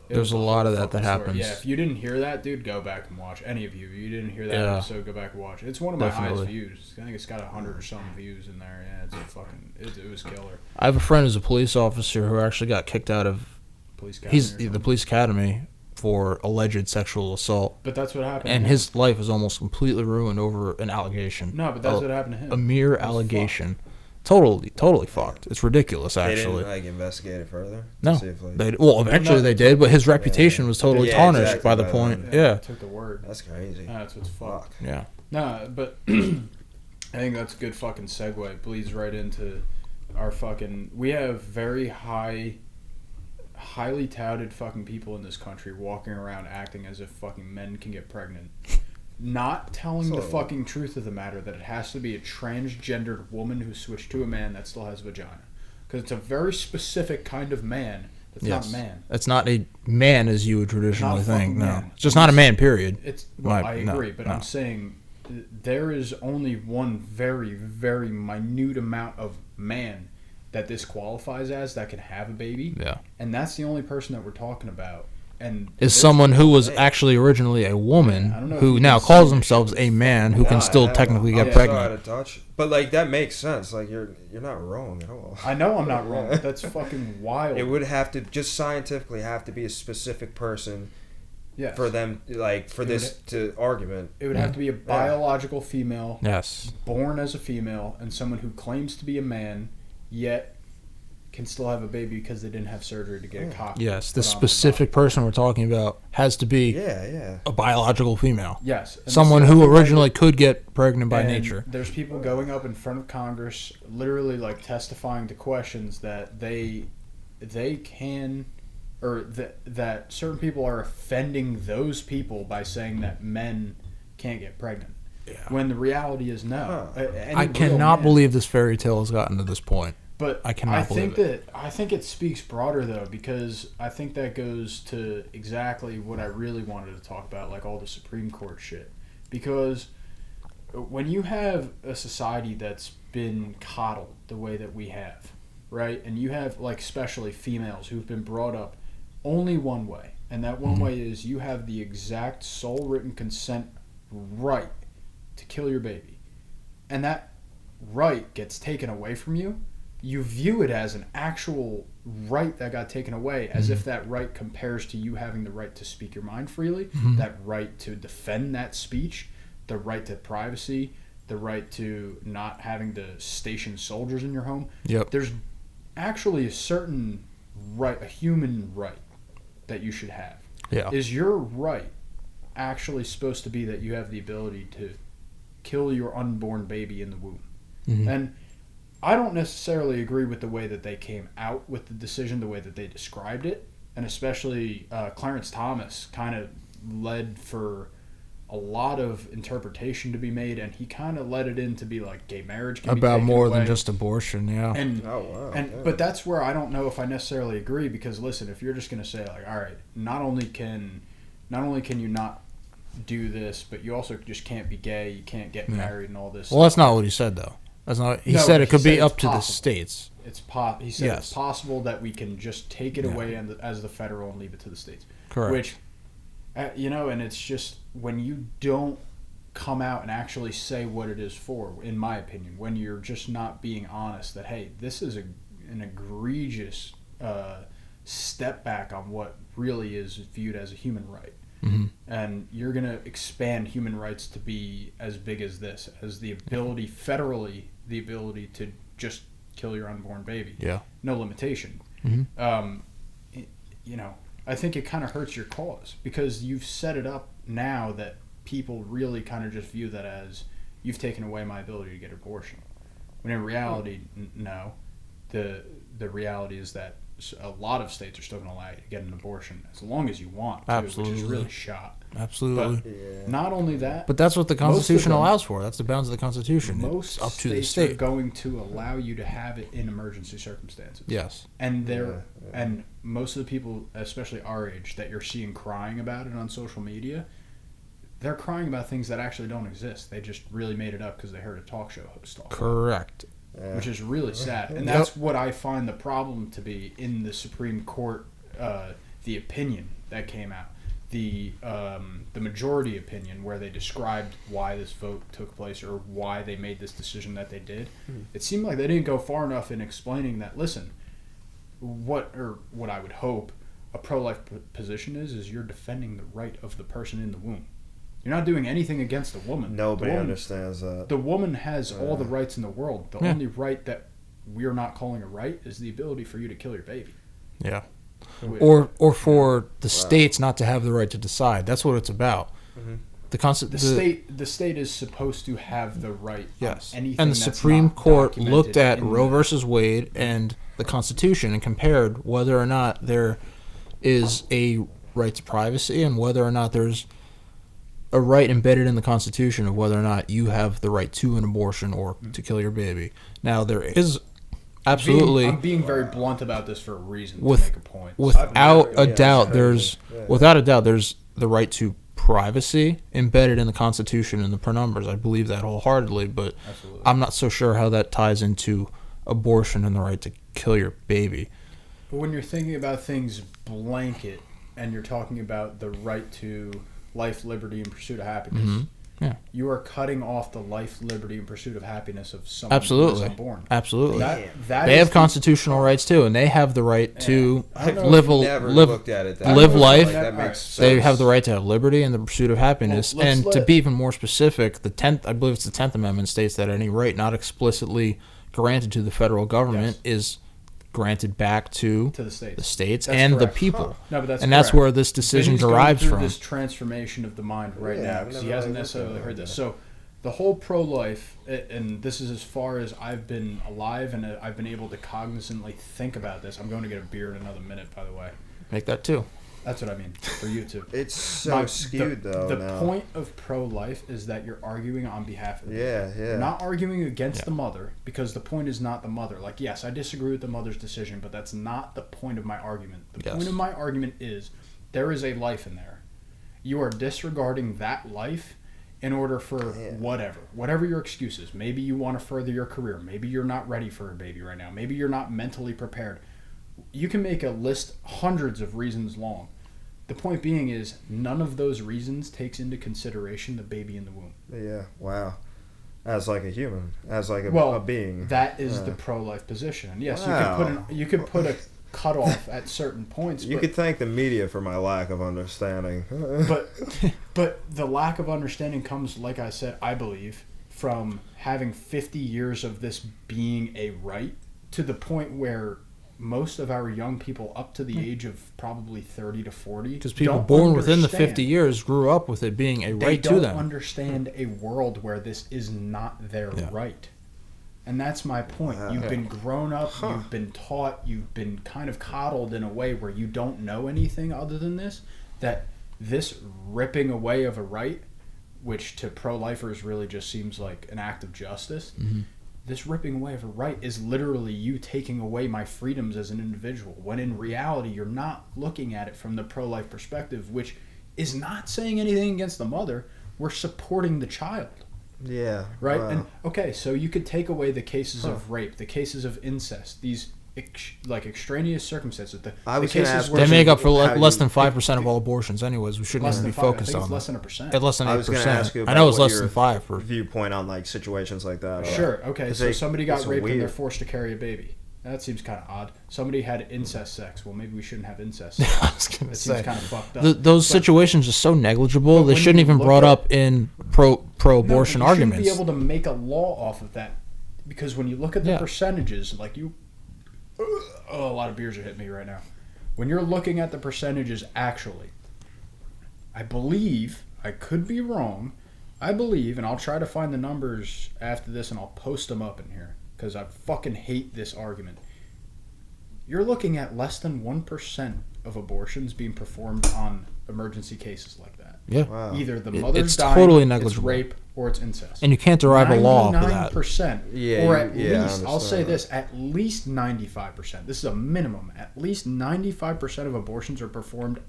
It There's was a lot whole of that fucking happens. Yeah, if you didn't hear that, dude, go back and watch. Any of you, if you didn't hear that Yeah. episode, go back and watch it. It's one of my highest Definitely. views. I think it's got 100 or something views in there. Yeah, it's a fucking. It was killer. I have a friend who's a police officer who actually got kicked out of Police academy or the something. police academy for alleged sexual assault, But that's what happened. and to him. his life is almost completely ruined over an allegation. No, but that's what happened to him. A mere It was allegation. Totally fucked. It's ridiculous, They actually. didn't like investigate it further. No, See if, like, eventually No, they did, but his reputation was totally Yeah, tarnished exactly, by the by point. the- Yeah, Took the word. that's crazy. That's what's fucked. Fuck. yeah. No, but I think that's a good fucking segue. Bleeds right into our fucking. We have very high highly touted fucking people in this country walking around acting as if fucking men can get pregnant, not telling the fucking truth of the matter that it has to be a transgendered woman who switched to a man that still has a vagina. Because it's a very specific kind of man that's not a man. It's not a man as you would traditionally think. No. Man. It's just not a man, period. I agree, but I'm saying there is only one very, very minute amount of man that this qualifies as that can have a baby. Yeah. And that's the only person that we're talking about. And is someone who was actually originally a woman who now calls themselves a man who can still technically get pregnant. Out of touch. But like that makes sense. Like you're not wrong at all. I know I'm not wrong. That's fucking wild. It would have to just scientifically have to be a specific person. Yes. For them, like for to argument, it would have to be a biological female. Yes. Born as a female, and someone who claims to be a man, yet can still have a baby because they didn't have surgery to get a cock. Yes, the specific person we're talking about has to be a biological female. Yes. Someone who originally could get pregnant by nature. There's people going up in front of Congress, literally like testifying to questions that they can, or that certain people are offending those people by saying that men can't get pregnant. Yeah. When the reality is no. I cannot believe this fairy tale has gotten to this point. But I think it speaks broader though, because I think that goes to exactly what I really wanted to talk about, like all the Supreme Court shit. Because when you have a society that's been coddled the way that we have, right? And you have like especially females who've been brought up only one way, and that one way is you have the exact sole written consent right to kill your baby. And that right gets taken away from you. You view it as an actual right that got taken away, as if that right compares to you having the right to speak your mind freely, that right to defend that speech, the right to privacy, the right to not having to station soldiers in your home. Yep. There's actually a certain right, a human right, that you should have. Yeah. Is your right actually supposed to be that you have the ability to kill your unborn baby in the womb? And I don't necessarily agree with the way that they came out with the decision, the way that they described it, and especially Clarence Thomas kind of led for a lot of interpretation to be made, and he kind of let it in to be like gay marriage can be about taken more away. Than just abortion, yeah. And but that's where I don't know if I necessarily agree, because listen, if you're just going to say like, all right, not only can you not do this, but you also just can't be gay, you can't get married and all this. Well, that's not what he said though. That's not. He said it could be up to the states. He said it's possible that we can just take it away as the federal and leave it to the states. Correct. Which, and it's just when you don't come out and actually say what it is for, in my opinion, when you're just not being honest that, hey, this is an egregious step back on what really is viewed as a human right. And you're going to expand human rights to be as big as this, as the ability, federally, the ability to just kill your unborn baby. Yeah. No limitation. I think it kind of hurts your cause, because you've set it up now that people really kind of just view that as, you've taken away my ability to get an abortion. When in reality, no. The reality is that a lot of states are still going to allow you to get an abortion as long as you want to, Absolutely. which is really shot. Absolutely. But not only that, but that's what the Constitution allows for. That's the bounds of the Constitution. Most it's up to the states state. are going to allow you to have it in emergency circumstances. Yes. And and most of the people, especially our age, that you're seeing crying about it on social media, they're crying about things that actually don't exist. They just really made it up because they heard a talk show host talk. Correct. Which is really sad. And that's what I find the problem to be in the Supreme Court, the opinion that came out. The majority opinion, where they described why this vote took place or why they made this decision that they did. It seemed like they didn't go far enough in explaining that, listen, what I would hope a pro-life position is you're defending the right of the person in the womb. You're not doing anything against the woman. Nobody understands that. The woman has all the rights in the world. The only right that we're not calling a right is the ability for you to kill your baby. Yeah. Or for the states not to have the right to decide. That's what it's about. The state is supposed to have the right. Yes, anything and the that's Supreme not Court documented looked at in Roe the- versus Wade and the Constitution and compared whether or not there is a right to privacy and whether or not there's a right embedded in the Constitution of whether or not you have the right to an abortion or to kill your baby. Now, there is absolutely... I'm being very blunt about this for a reason, to With- make a point. Without a yeah, doubt, it's there's crazy. Yeah. without a doubt there's the right to privacy embedded in the Constitution and the penumbras. I believe that wholeheartedly, but Absolutely. I'm not so sure how that ties into abortion and the right to kill your baby. But when you're thinking about things blanket and you're talking about the right to life, liberty, and pursuit of happiness, Mhm. Yeah. you are cutting off the life, liberty, and pursuit of happiness of someone who Absolutely. is unborn. Absolutely. That They is have the- constitutional rights too, and they have the right to I don't know live if a Never live. looked at it that live way. life. Like, that Alright, makes so They sense. have the right to have liberty and the pursuit of happiness. Well, let's And to let- be even more specific, the 10th, I believe it's the 10th Amendment, states that any right not explicitly granted to the federal government is granted back to to the states. the states That's and correct. the people. No, but that's And that's correct. where this decision Vinny's going derives through from. this transformation of the mind right Yeah, now I've because he never hasn't really necessarily looked at heard it this. like So the whole pro-life, and this is as far as I've been alive and I've been able to cognizantly think about this. I'm going to get a beer in another minute, by the way. Make that too. That's what I mean for you too. It's so skewed though. The now. point of pro-life is that you're arguing on behalf of the Yeah, baby. yeah. You're not arguing against the mother because the point is not the mother. Like, yes, I disagree with the mother's decision, but that's not the point of my argument. The Yes. point of my argument is there is a life in there. You are disregarding that life in order for whatever your excuse is. Maybe you want to further your career. Maybe you're not ready for a baby right now. Maybe you're not mentally prepared. You can make a list hundreds of reasons long. The point being is none of those reasons takes into consideration the baby in the womb. Yeah. Wow. As like a human, as like a being. That is Yeah. the pro-life position. And yes, Wow. you could put a cutoff at certain points. You but, could thank the media for my lack of understanding. but the lack of understanding comes, like I said, I believe, from having 50 years of this being a right to the point where most of our young people up to the age of probably 30 to 40 Because people don't born within the understand. 50 years grew up with it being a They right to don't them. understand a world where this is not their Yeah. right. And that's my point. You've Yeah. been grown up, you've been taught, you've been kind of coddled in a way where you don't know anything other than this, that this ripping away of a right, which to pro-lifers really just seems like an act of justice, this ripping away of a right is literally you taking away my freedoms as an individual, when in reality you're not looking at it from the pro-life perspective, which is not saying anything against the mother. We're supporting the child. Yeah. Right? Wow. And okay, so you could take away the cases of rape, the cases of incest, these extraneous circumstances. I The was gonna cases ask where They make up for How do less you- than 5% of all abortions anyways. We shouldn't less even than be 5, I focused think it's on less that. than 1%. At less than I was going to 8%. ask you I about know it's what less your than 5. viewpoint on like situations like that. Sure. Okay. 'Cause So they- somebody got it's raped and they're weird. forced to carry a baby. That seems kind of odd. Somebody had incest sex. Well, maybe we shouldn't have incest. I was going That to seems say. kind of fucked up. Those But- situations are so negligible. but They when shouldn't you even look brought at- up in pro-abortion No, you arguments. shouldn't be able to make a law off of that, because when you look at the Yeah. percentages, like a lot of beers are hitting me right now. When you're looking at the percentages, actually, I believe, I could be wrong, I believe, and I'll try to find the numbers after this and I'll post them up in here, because I fucking hate this argument. You're looking at less than 1% of abortions being performed on emergency cases like that. Yeah. Wow. Either the It- mother's it's dying, totally it's negligible. rape, or it's incest. And you can't derive a law for that. 99%, Yeah, or at yeah, I least, I'll say understand this, at least 95%. This is a minimum. At least 95% of abortions are performed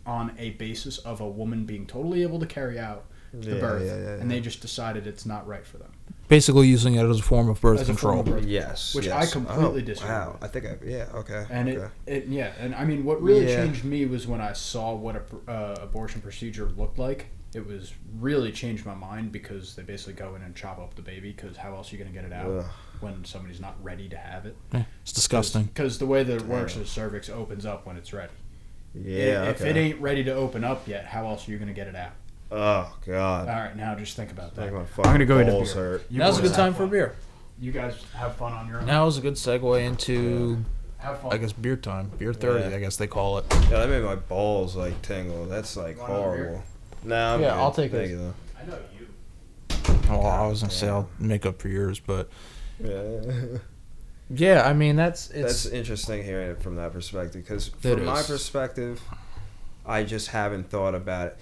on a basis of a woman being totally able to carry out the Yeah, birth, yeah, and they just decided it's not right for them. Basically using it as a form of birth As a form control. of birth Yes. Which yes. I completely Oh, disagree Wow. with. I think okay. And okay. and I mean, what really Yeah. changed me was when I saw what a abortion procedure looked like. It was really changed my mind, because they basically go in and chop up the baby, because how else are you going to get it out Ugh. when somebody's not ready to have it? Yeah, it's disgusting. Because the way that it works is the cervix opens up when it's ready. Yeah. If it ain't ready to open up yet, how else are you going to get it out? Oh God. All right, now just think about that. Make my I'm fucking going to go into balls beer. hurt. You Now's a boys good time have for a fun. beer. You guys have fun on your own. Now is a good segue into, Have fun. I guess, beer time. Beer 30, Yeah. I guess they call it. Yeah, that made my balls like tingle. That's like Want another beer? horrible. No, I'm Yeah, good. I'll take Thank it. you, though. I know you. Oh, I was gonna say I'll make up for yours, but Yeah. yeah, I mean that's interesting hearing it from that perspective, because It from my is. perspective, I just haven't thought about it.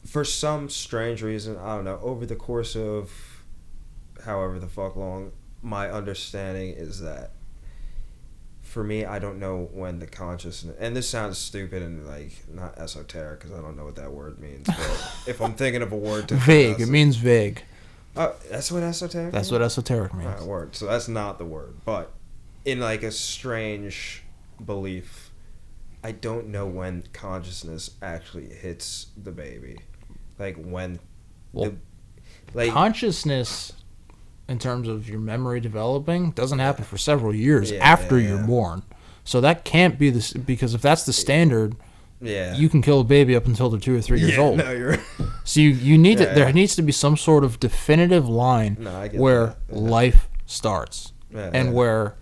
For some strange reason, I don't know, over the course of however the fuck long, my understanding is that for me, I don't know when the consciousness, and this sounds stupid and like not esoteric because I don't know what that word means, but if I'm thinking of a word to vague. pronounce It means vague. Oh, that's what esoteric That's means? what esoteric means. Alright, word. So that's not the word. But in like a strange belief, I don't know when consciousness actually hits the baby. Like when Well, the like Consciousness, in terms of your memory developing, doesn't happen for several years Yeah, after yeah, you're yeah. born. So that can't be this, because if that's the standard, yeah. you can kill a baby up until they're 2 or 3 years yeah, old. No, you're right. So you need Yeah, to, there yeah. needs to be some sort of definitive line No, I get where that. Yeah. life starts, Yeah, and yeah. where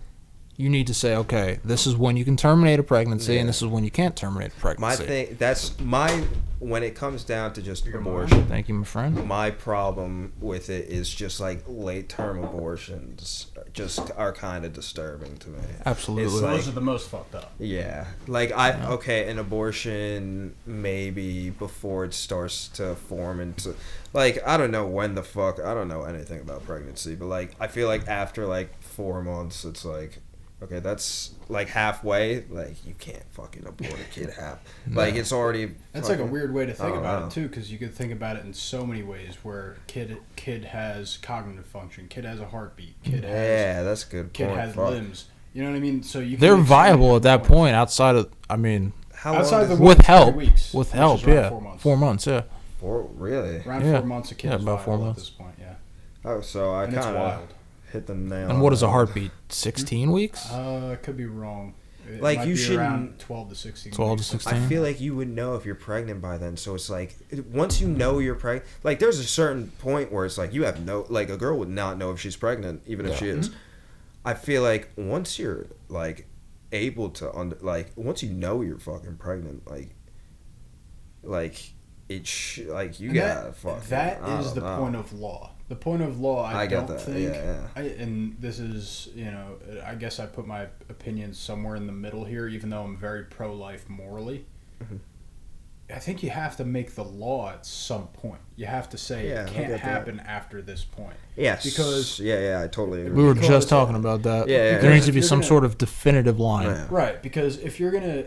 you need to say, okay, this is when you can terminate a pregnancy, Yeah. and this is when you can't terminate a My pregnancy. thing that's my when it comes down to just abortion. Thank you, my friend. My problem with it is just like late term abortions just are kind of disturbing to me. Absolutely. It's like, Those are the most fucked up. yeah, like okay, an abortion maybe before it starts to form into, like, I don't know when the fuck, I don't know anything about pregnancy, but like I feel like after like 4 months, it's like, okay, that's like halfway. Like you can't fucking abort a kid half. Like it's already. That's like a fucking- weird way to think I don't about know. it too, because you could think about it in so many ways. Where kid has cognitive function, kid has a heartbeat, kid has Yeah, that's a good kid point. has Fuck. limbs. You know what I mean? So you They're can viable at that explain point outside of, I mean, How long outside does the it- womb, with it's help. 3 weeks, With which help, is around yeah. 4 months. 4 months, yeah. really? Around Yeah. 4 months, a kid Yeah, is about 4 viable months. at this point. Yeah, Oh, so I and it's kind of wild. hit the nail. And on what is a that. heartbeat? 16 weeks? I could be wrong. It Like, might you be shouldn't- around 12 to 16. 12 to weeks. 16. I feel like you would know if you're pregnant by then. So it's like once you know you're pregnant, like there's a certain point where it's like you have no, like a girl would not know if she's pregnant even if she is. I feel like once you're like able to like once you know you're fucking pregnant, like it like you And gotta fucking. that I is don't the know. point of law. The point of law, I get don't that. think. Yeah. And this is, I guess I put my opinions somewhere in the middle here, even though I'm very pro-life morally. Mhm. I think you have to make the law at some point. You have to say Yeah, I it get can't that. happen after this point. Yes. Because- yeah, I totally agree. We were Because- just talking about that. Yeah, There needs to if be you're some gonna- sort of definitive line. Yeah. Right, because if you're gonna,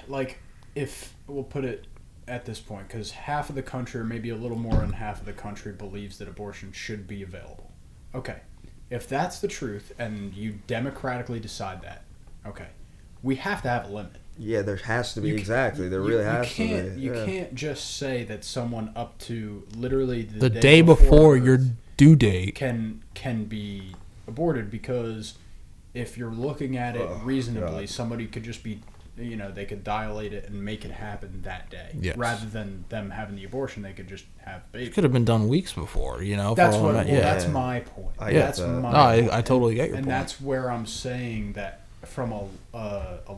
like, if we'll put it at this point, because half of the country, or maybe a little more than half of the country, believes that abortion should be available. Okay, if that's the truth, and you democratically decide that, okay, we have to have a limit. Yeah, there has to be You- exactly. There you- really you has can't, to be. You Yeah. can't just say that someone up to literally The day before your due date. can be aborted, because if you're looking at it Oh, reasonably, God. somebody could just be, they could dilate it and make it happen that day. Yes. Rather than them having the abortion, they could just have It baby. could have been done weeks before, for That's all what. that. Well, Yeah. that's my point. I get That's that. my. No, I point. totally get your And point. that's where I'm saying that from a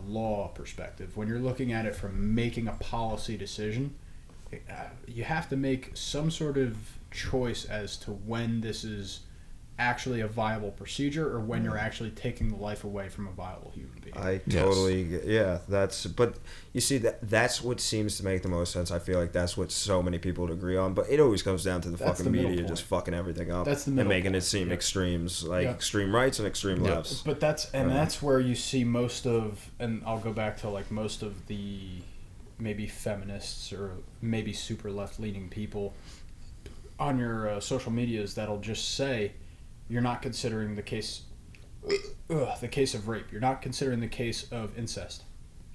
law perspective, when you're looking at it from making a policy decision, you have to make some sort of choice as to when this is actually a viable procedure, or when you're actually taking the life away from a viable human being. I Yes. totally yeah, but you see that's what seems to make the most sense. I feel like that's what so many people would agree on, but it always comes down to the That's fucking the middle media point. just fucking everything up That's the and middle making it point, seem yeah. extremes, like Yeah. extreme rights and extreme Yeah. lefts. But that's where you see most of, and I'll go back to like most of the maybe feminists or maybe super left leaning people on your social medias that'll just say, you're not considering the case of rape. You're not considering the case of incest.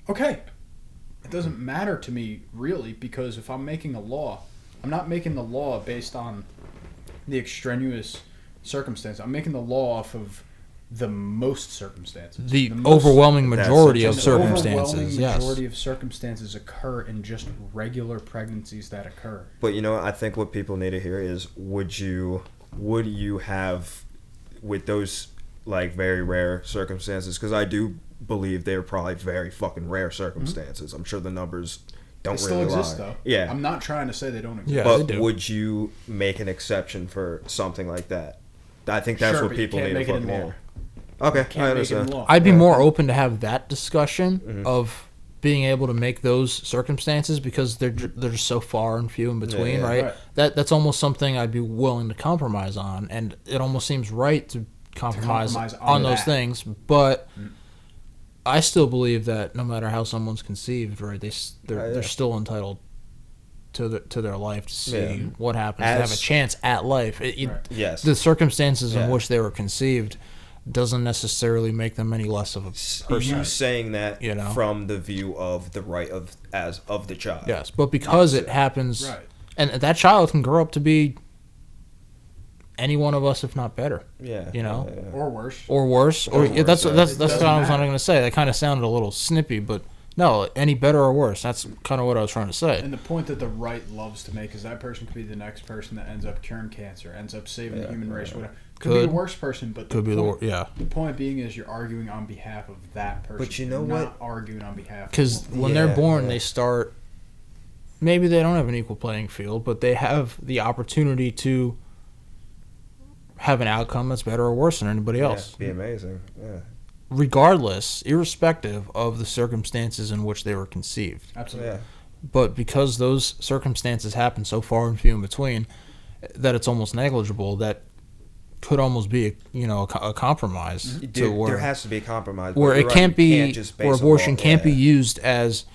Okay. It doesn't matter to me really, because if I'm making a law, I'm not making the law based on the extraneous circumstance. I'm making the law off of the most circumstances. The most- overwhelming majority That's of such a- the circumstances, overwhelming yes. majority of circumstances occur in just regular pregnancies that occur. But you know, I think what people need to hear is, would you have, with those like very rare circumstances, because I do believe they're probably very fucking rare circumstances. I'm sure the numbers don't They still really exist, lie. though. Yeah. I'm not trying to say they don't exist. Yeah, But they do. would you make an exception for something like that? I think that's Sure, what but you people can't need to make it in fucking law. hear. Okay, Can't I make it in understand. law. I'd be Yeah. more open to have that discussion Mhm. of being able to make those circumstances because they're just so far and few in between, yeah. right? Right. That's almost something I'd be willing to compromise on, and it almost seems right to compromise compromise on on those that. things. But I still believe that no matter how someone's conceived, right, they're yeah. still entitled to their life to see Yeah. what happens, to have a As- chance at life. Right. Yes. The circumstances in Yeah. which they were conceived doesn't necessarily make them any less of a person. You saying that You know? from the view of the right of the child. Yes, but because it Yes. happens, Right. and that child can grow up to be any one of us, if not better, Yeah. You know? Yeah. Or worse. or worse. Or Or that's worse, that's It that's doesn't what I was matter. going to say. That kind of sounded a little snippy, but no, any better or worse. That's kind of what I was trying to say. And the point that the right loves to make is that person could be the next person that ends up curing cancer, ends up saving the Yeah, human race, yeah. whatever. Could be Could. the worst person, but Could be the point, yeah. The point being is you're arguing on behalf of that person. But you know You're what? Not arguing on behalf. Because of when they're Yeah, born, yeah. they start. Maybe they don't have an equal playing field, but they have the opportunity to have an outcome that's better or worse than anybody else. Yeah, be amazing. Yeah. Regardless, irrespective of the circumstances in which they were conceived. Absolutely. Yeah. But because those circumstances happen so far and few in between, that it's almost negligible, that could almost be a compromise to Dude, where there has to be a compromise. but where you're it right, can't you be just base where a abortion law- can't be yeah. used as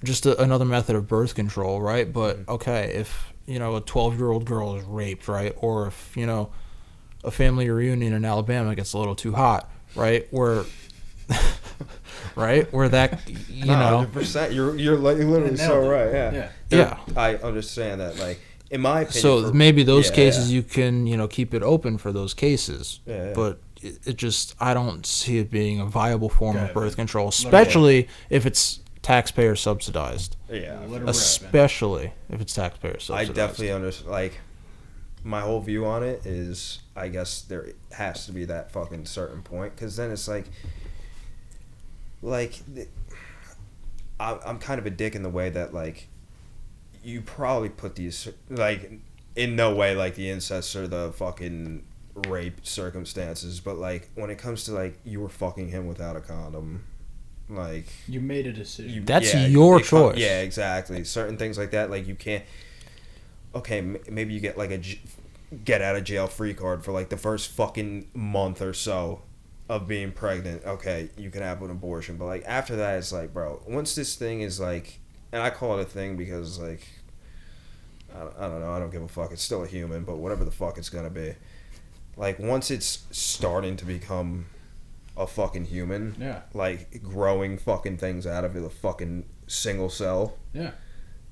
just another method of birth control, right? But okay, if a 12-year-old girl is raped, right, or if a family reunion in Alabama gets a little too hot, right, where right, where that No, 100%. You're like literally Yeah, so nailed it. right. Yeah. Yeah. Yeah. I understand that. Like in my opinion. So maybe those yeah, cases yeah. you can keep it open for those cases, Yeah, yeah. but it just I don't see it being a viable form Go of ahead, birth man. control, especially if it's taxpayer subsidized. Yeah. Let her rip, man. Especially if it's taxpayer I subsidized. definitely understand. Like, my whole view on it is, I guess there has to be that fucking certain point, because then it's like, I'm kind of a dick in the way that like, you probably put these like, in no way like the incest or the fucking rape circumstances, but like when it comes to like you were fucking him without a condom, like. You made a decision. That's your it com- choice. Yeah, exactly. Certain things like that, like you can't. Okay, maybe you get like a get out of jail free card for like the first fucking month or so of being pregnant. Okay, you can have an abortion, but like after that, it's like, bro, once this thing is like, and I call it a thing because like, I don't know, I don't give a fuck. It's still a human, but whatever the fuck it's gonna be. Like once it's starting to become a fucking human, Yeah. like growing fucking things out of it, a fucking single cell. Yeah.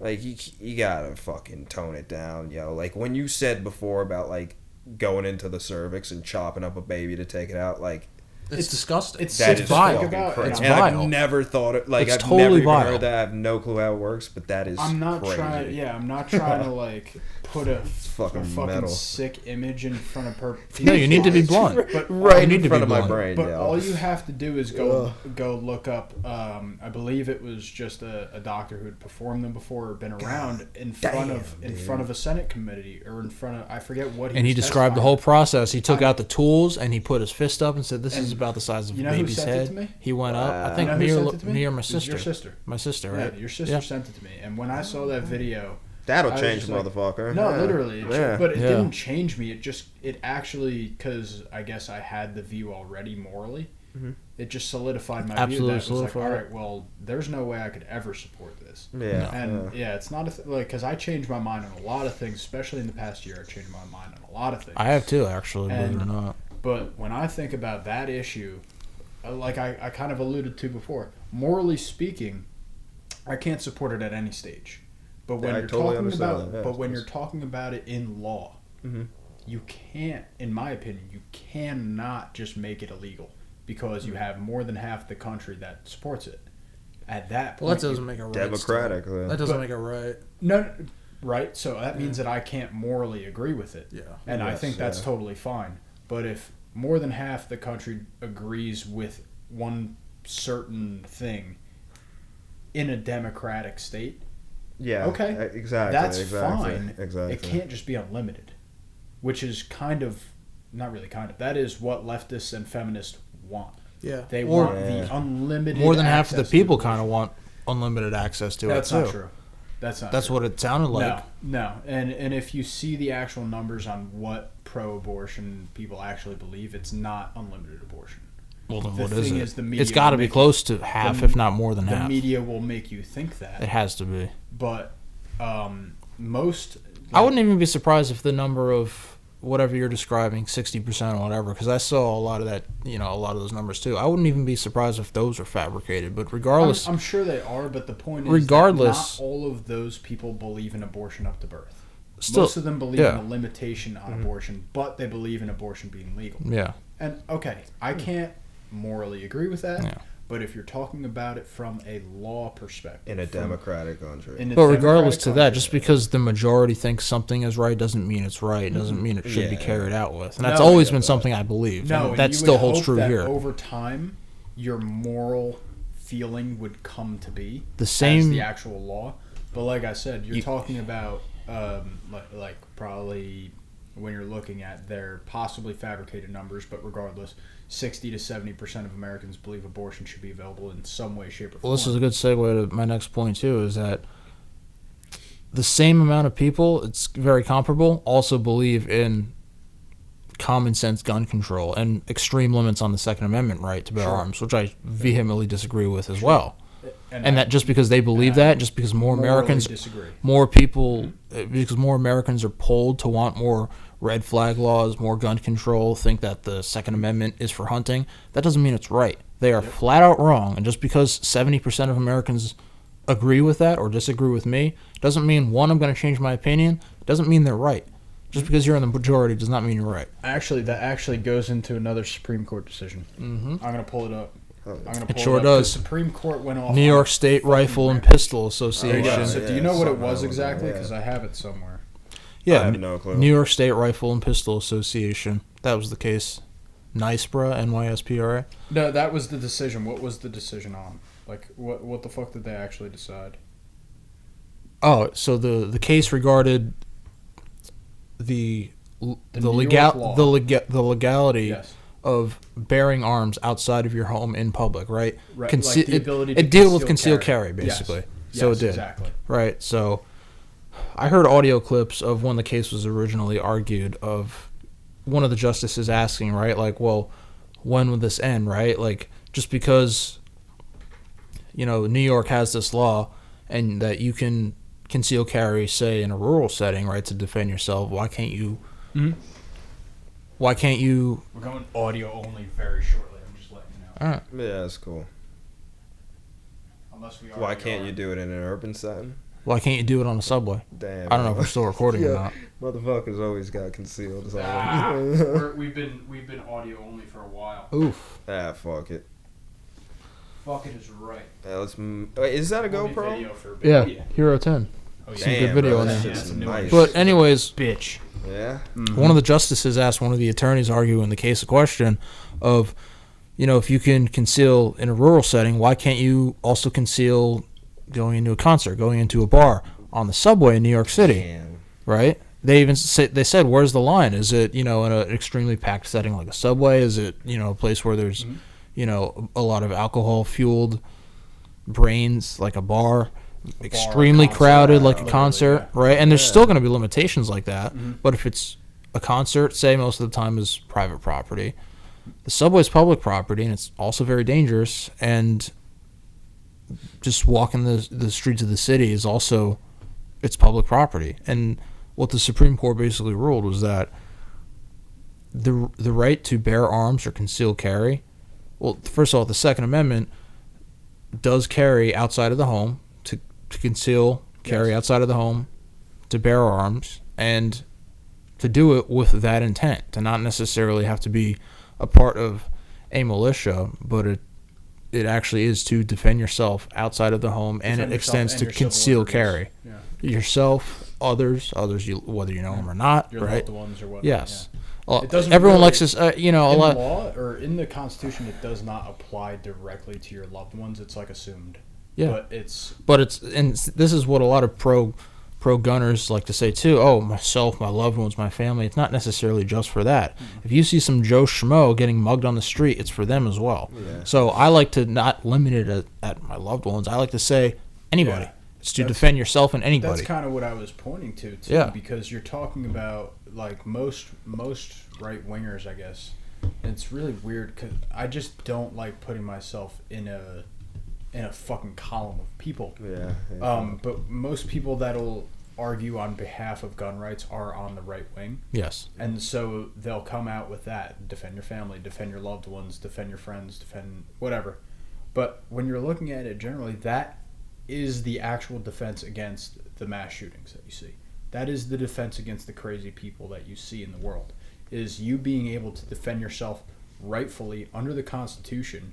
Like you gotta fucking tone it down, yo. Like when you said before about like going into the cervix and chopping up a baby to take it out, like It's disgusting. It's that sick is to vile. think fucking about. crazy. It's And vile. I've never thought it. Like It's I've totally never even vile. heard that. I have no clue how it works, but that is. I'm not crazy. trying. Yeah, I'm not trying to like put a fucking a metal. sick image in front of her. No, you need to be blunt. But Right You need in to front be of my blunt. brain. But yo. all you have to do is go look up. I believe it was just a doctor who had performed them before or been around in front of a Senate committee or in front of I forget what. And he was described the testifying. whole process. He took out the tools and he put his fist up and said, "This is And about the size of you a know who baby's sent it head." to me? He went up. I think You know who sent it to me or my It was sister. Your sister. My sister, Yeah, right? your sister Yeah. sent it to me, and when I saw that video, That'll I was change just a like- motherfucker. no, Yeah. literally, Yeah. but it Yeah. didn't change me. It actually, because I guess I had the view already morally. Mhm. It just solidified my Absolutely view that it was like, solidified all it. right, well, there's no way I could ever support this. Yeah. And yeah, it's not because I changed my mind on a lot of things, especially in the past year. I changed my mind on a lot of things. I have too, actually, believe And- it or not. But when I think about that issue, like I kind of alluded to before, morally speaking, I can't support it at any stage. But when I you're totally talking understand about, that, yeah, but when it's- you're talking about it in law, Mm-hmm. you can't, in my opinion, you cannot just make it illegal because you have more than half the country that supports it. At that point, Well, that doesn't make it right. Democratic. still. That doesn't But- make it right. no, right? So that means that I can't morally agree with it. Yeah. And I Yes, think that's yeah. totally fine. But if more than half the country agrees with one certain thing, in a democratic state. Yeah. Okay. Exactly. That's exactly, fine. Exactly. It can't just be unlimited, which is kind of, not really kind of, that is what leftists and feminists want. Yeah. They Or want the unlimited more than half of the access to people abortion. kind of want unlimited access to That's it too. not true. That's not That's true. what it sounded like. No. And if you see the actual numbers on what pro-abortion people actually believe, it's not unlimited abortion. Well, then The what is thing it? is, the media It's got to will be make close to half, if not more than The half. media will make you think that. It has to be. But most... I wouldn't even be surprised if the number of whatever you're describing, 60% or whatever, because I saw a lot of that, a lot of those numbers too. I wouldn't even be surprised if those are fabricated. But regardless, I'm sure they are, but the point is regardless, that not all of those people believe in abortion up to birth. still, Most of them believe yeah. in a limitation on abortion, but they believe in abortion being legal. Yeah. And, okay, I can't morally agree with that, Yeah. but if you're talking about it from a law perspective... In a democratic country. But regardless to that, just because the majority thinks something is right doesn't mean it's right. It doesn't mean it should be carried out with. And that's always been something I believe. No, and that still holds true here. Over time, your moral feeling would come to be The same- as the actual law. But like I said, you're talking about like probably when you're looking at their possibly fabricated numbers, but regardless, 60 to 70% of Americans believe abortion should be available in some way, shape, or form. Well, this is a good segue to my next point too, is that the same amount of people, it's very comparable, also believe in common sense gun control and extreme limits on the Second Amendment right to bear arms, which I vehemently disagree with as well. And that just because they believe that, just because more Americans, disagree. more people, because more Americans are polled to want more red flag laws, more gun control, think that the Second Amendment is for hunting, that doesn't mean it's right. They are flat out wrong. And just because 70% of Americans agree with that or disagree with me, doesn't mean, one, I'm going to change my opinion. Doesn't mean they're right. Just because you're in the majority does not mean you're right. Actually, that actually goes into another Supreme Court decision. Mm-hmm. I'm going to pull it up. It sure does. The Supreme Court went off. New York State Rifle and Pistol Association. So do you know what it was somehow, exactly? yeah. Because I have it somewhere. Yeah, I have no clue. New York State Rifle and Pistol Association. That was the case. NYSPRA, NYSPRA. No, that was the decision. What was the decision on? Like, what the fuck did they actually decide? Oh, so the case regarded the legality Yes. of bearing arms outside of your home in public, right? Right, like the ability to it dealt with conceal concealed carry, carry. Yes. basically. So Yes, it did. exactly. Right. So I heard audio clips of when the case was originally argued of one of the justices asking, right, like, well, when would this end, right? Like, just because, New York has this law and that you can conceal carry, say, in a rural setting, right, to defend yourself, why can't you... Mm-hmm. Why can't you... We're going audio only very shortly. I'm just letting you know. All right. Yeah, that's cool. Unless we Why can't you do it in an urban setting? Why can't you do it on the subway? Damn. I don't know if we're still recording or not. Motherfuckers always got concealed. We've been audio only for a while. Oof. Fuck it. Fuck it is right. Yeah, wait, is that a We'll be GoPro? video for a bit. Yeah, Hero 10. Oh, Some yeah. good video bro, on that there. shit's Yeah, it's a new nice. But anyways, Bitch. Yeah. one of the justices asked one of the attorneys arguing the case a question of, if you can conceal in a rural setting, why can't you also conceal going into a concert, going into a bar, on the subway in New York City, Damn. right? They said, where's the line? Is it, in an extremely packed setting like a subway? Is it, a place where there's, a lot of alcohol-fueled brains, like a bar? Extremely concert, crowded, like a literally, concert, yeah. right? And there's still going to be limitations like that. But if it's a concert, say most of the time is private property. The subway's public property, and it's also very dangerous. And just walking the streets of the city is also, it's public property. And what the Supreme Court basically ruled was that the right to bear arms or conceal carry, well, first of all, the Second Amendment does carry outside of the home, to conceal carry outside of the home, to bear arms, and to do it with that intent, to not necessarily have to be a part of a militia, but it actually is to defend yourself outside of the home, and it extends to conceal carry. Yeah. Yourself, others, whether you know them or not, Your right? loved ones or whatnot. Yes. Yeah. Well, It doesn't everyone really- likes this, a In lot. law or in the Constitution, it does not apply directly to your loved ones. It's like assumed. Yeah. But this is what a lot of pro gunners like to say too. Oh, myself, my loved ones, my family. It's not necessarily just for that. If you see some Joe Schmo getting mugged on the street, it's for them as well. Yeah. So I like to not limit it at my loved ones. I like to say anybody. Yeah. It's to defend yourself and anybody. That's kind of what I was pointing to too. Yeah. Because you're talking about like most right wingers, I guess. And it's really weird because I just don't like putting myself in a fucking column of people. Yeah. But most people that'll argue on behalf of gun rights are on the right wing. Yes. And so they'll come out with that. Defend your family, defend your loved ones, defend your friends, defend whatever. But when you're looking at it generally, that is the actual defense against the mass shootings that you see. That is the defense against the crazy people that you see in the world. Is you being able to defend yourself rightfully under the Constitution,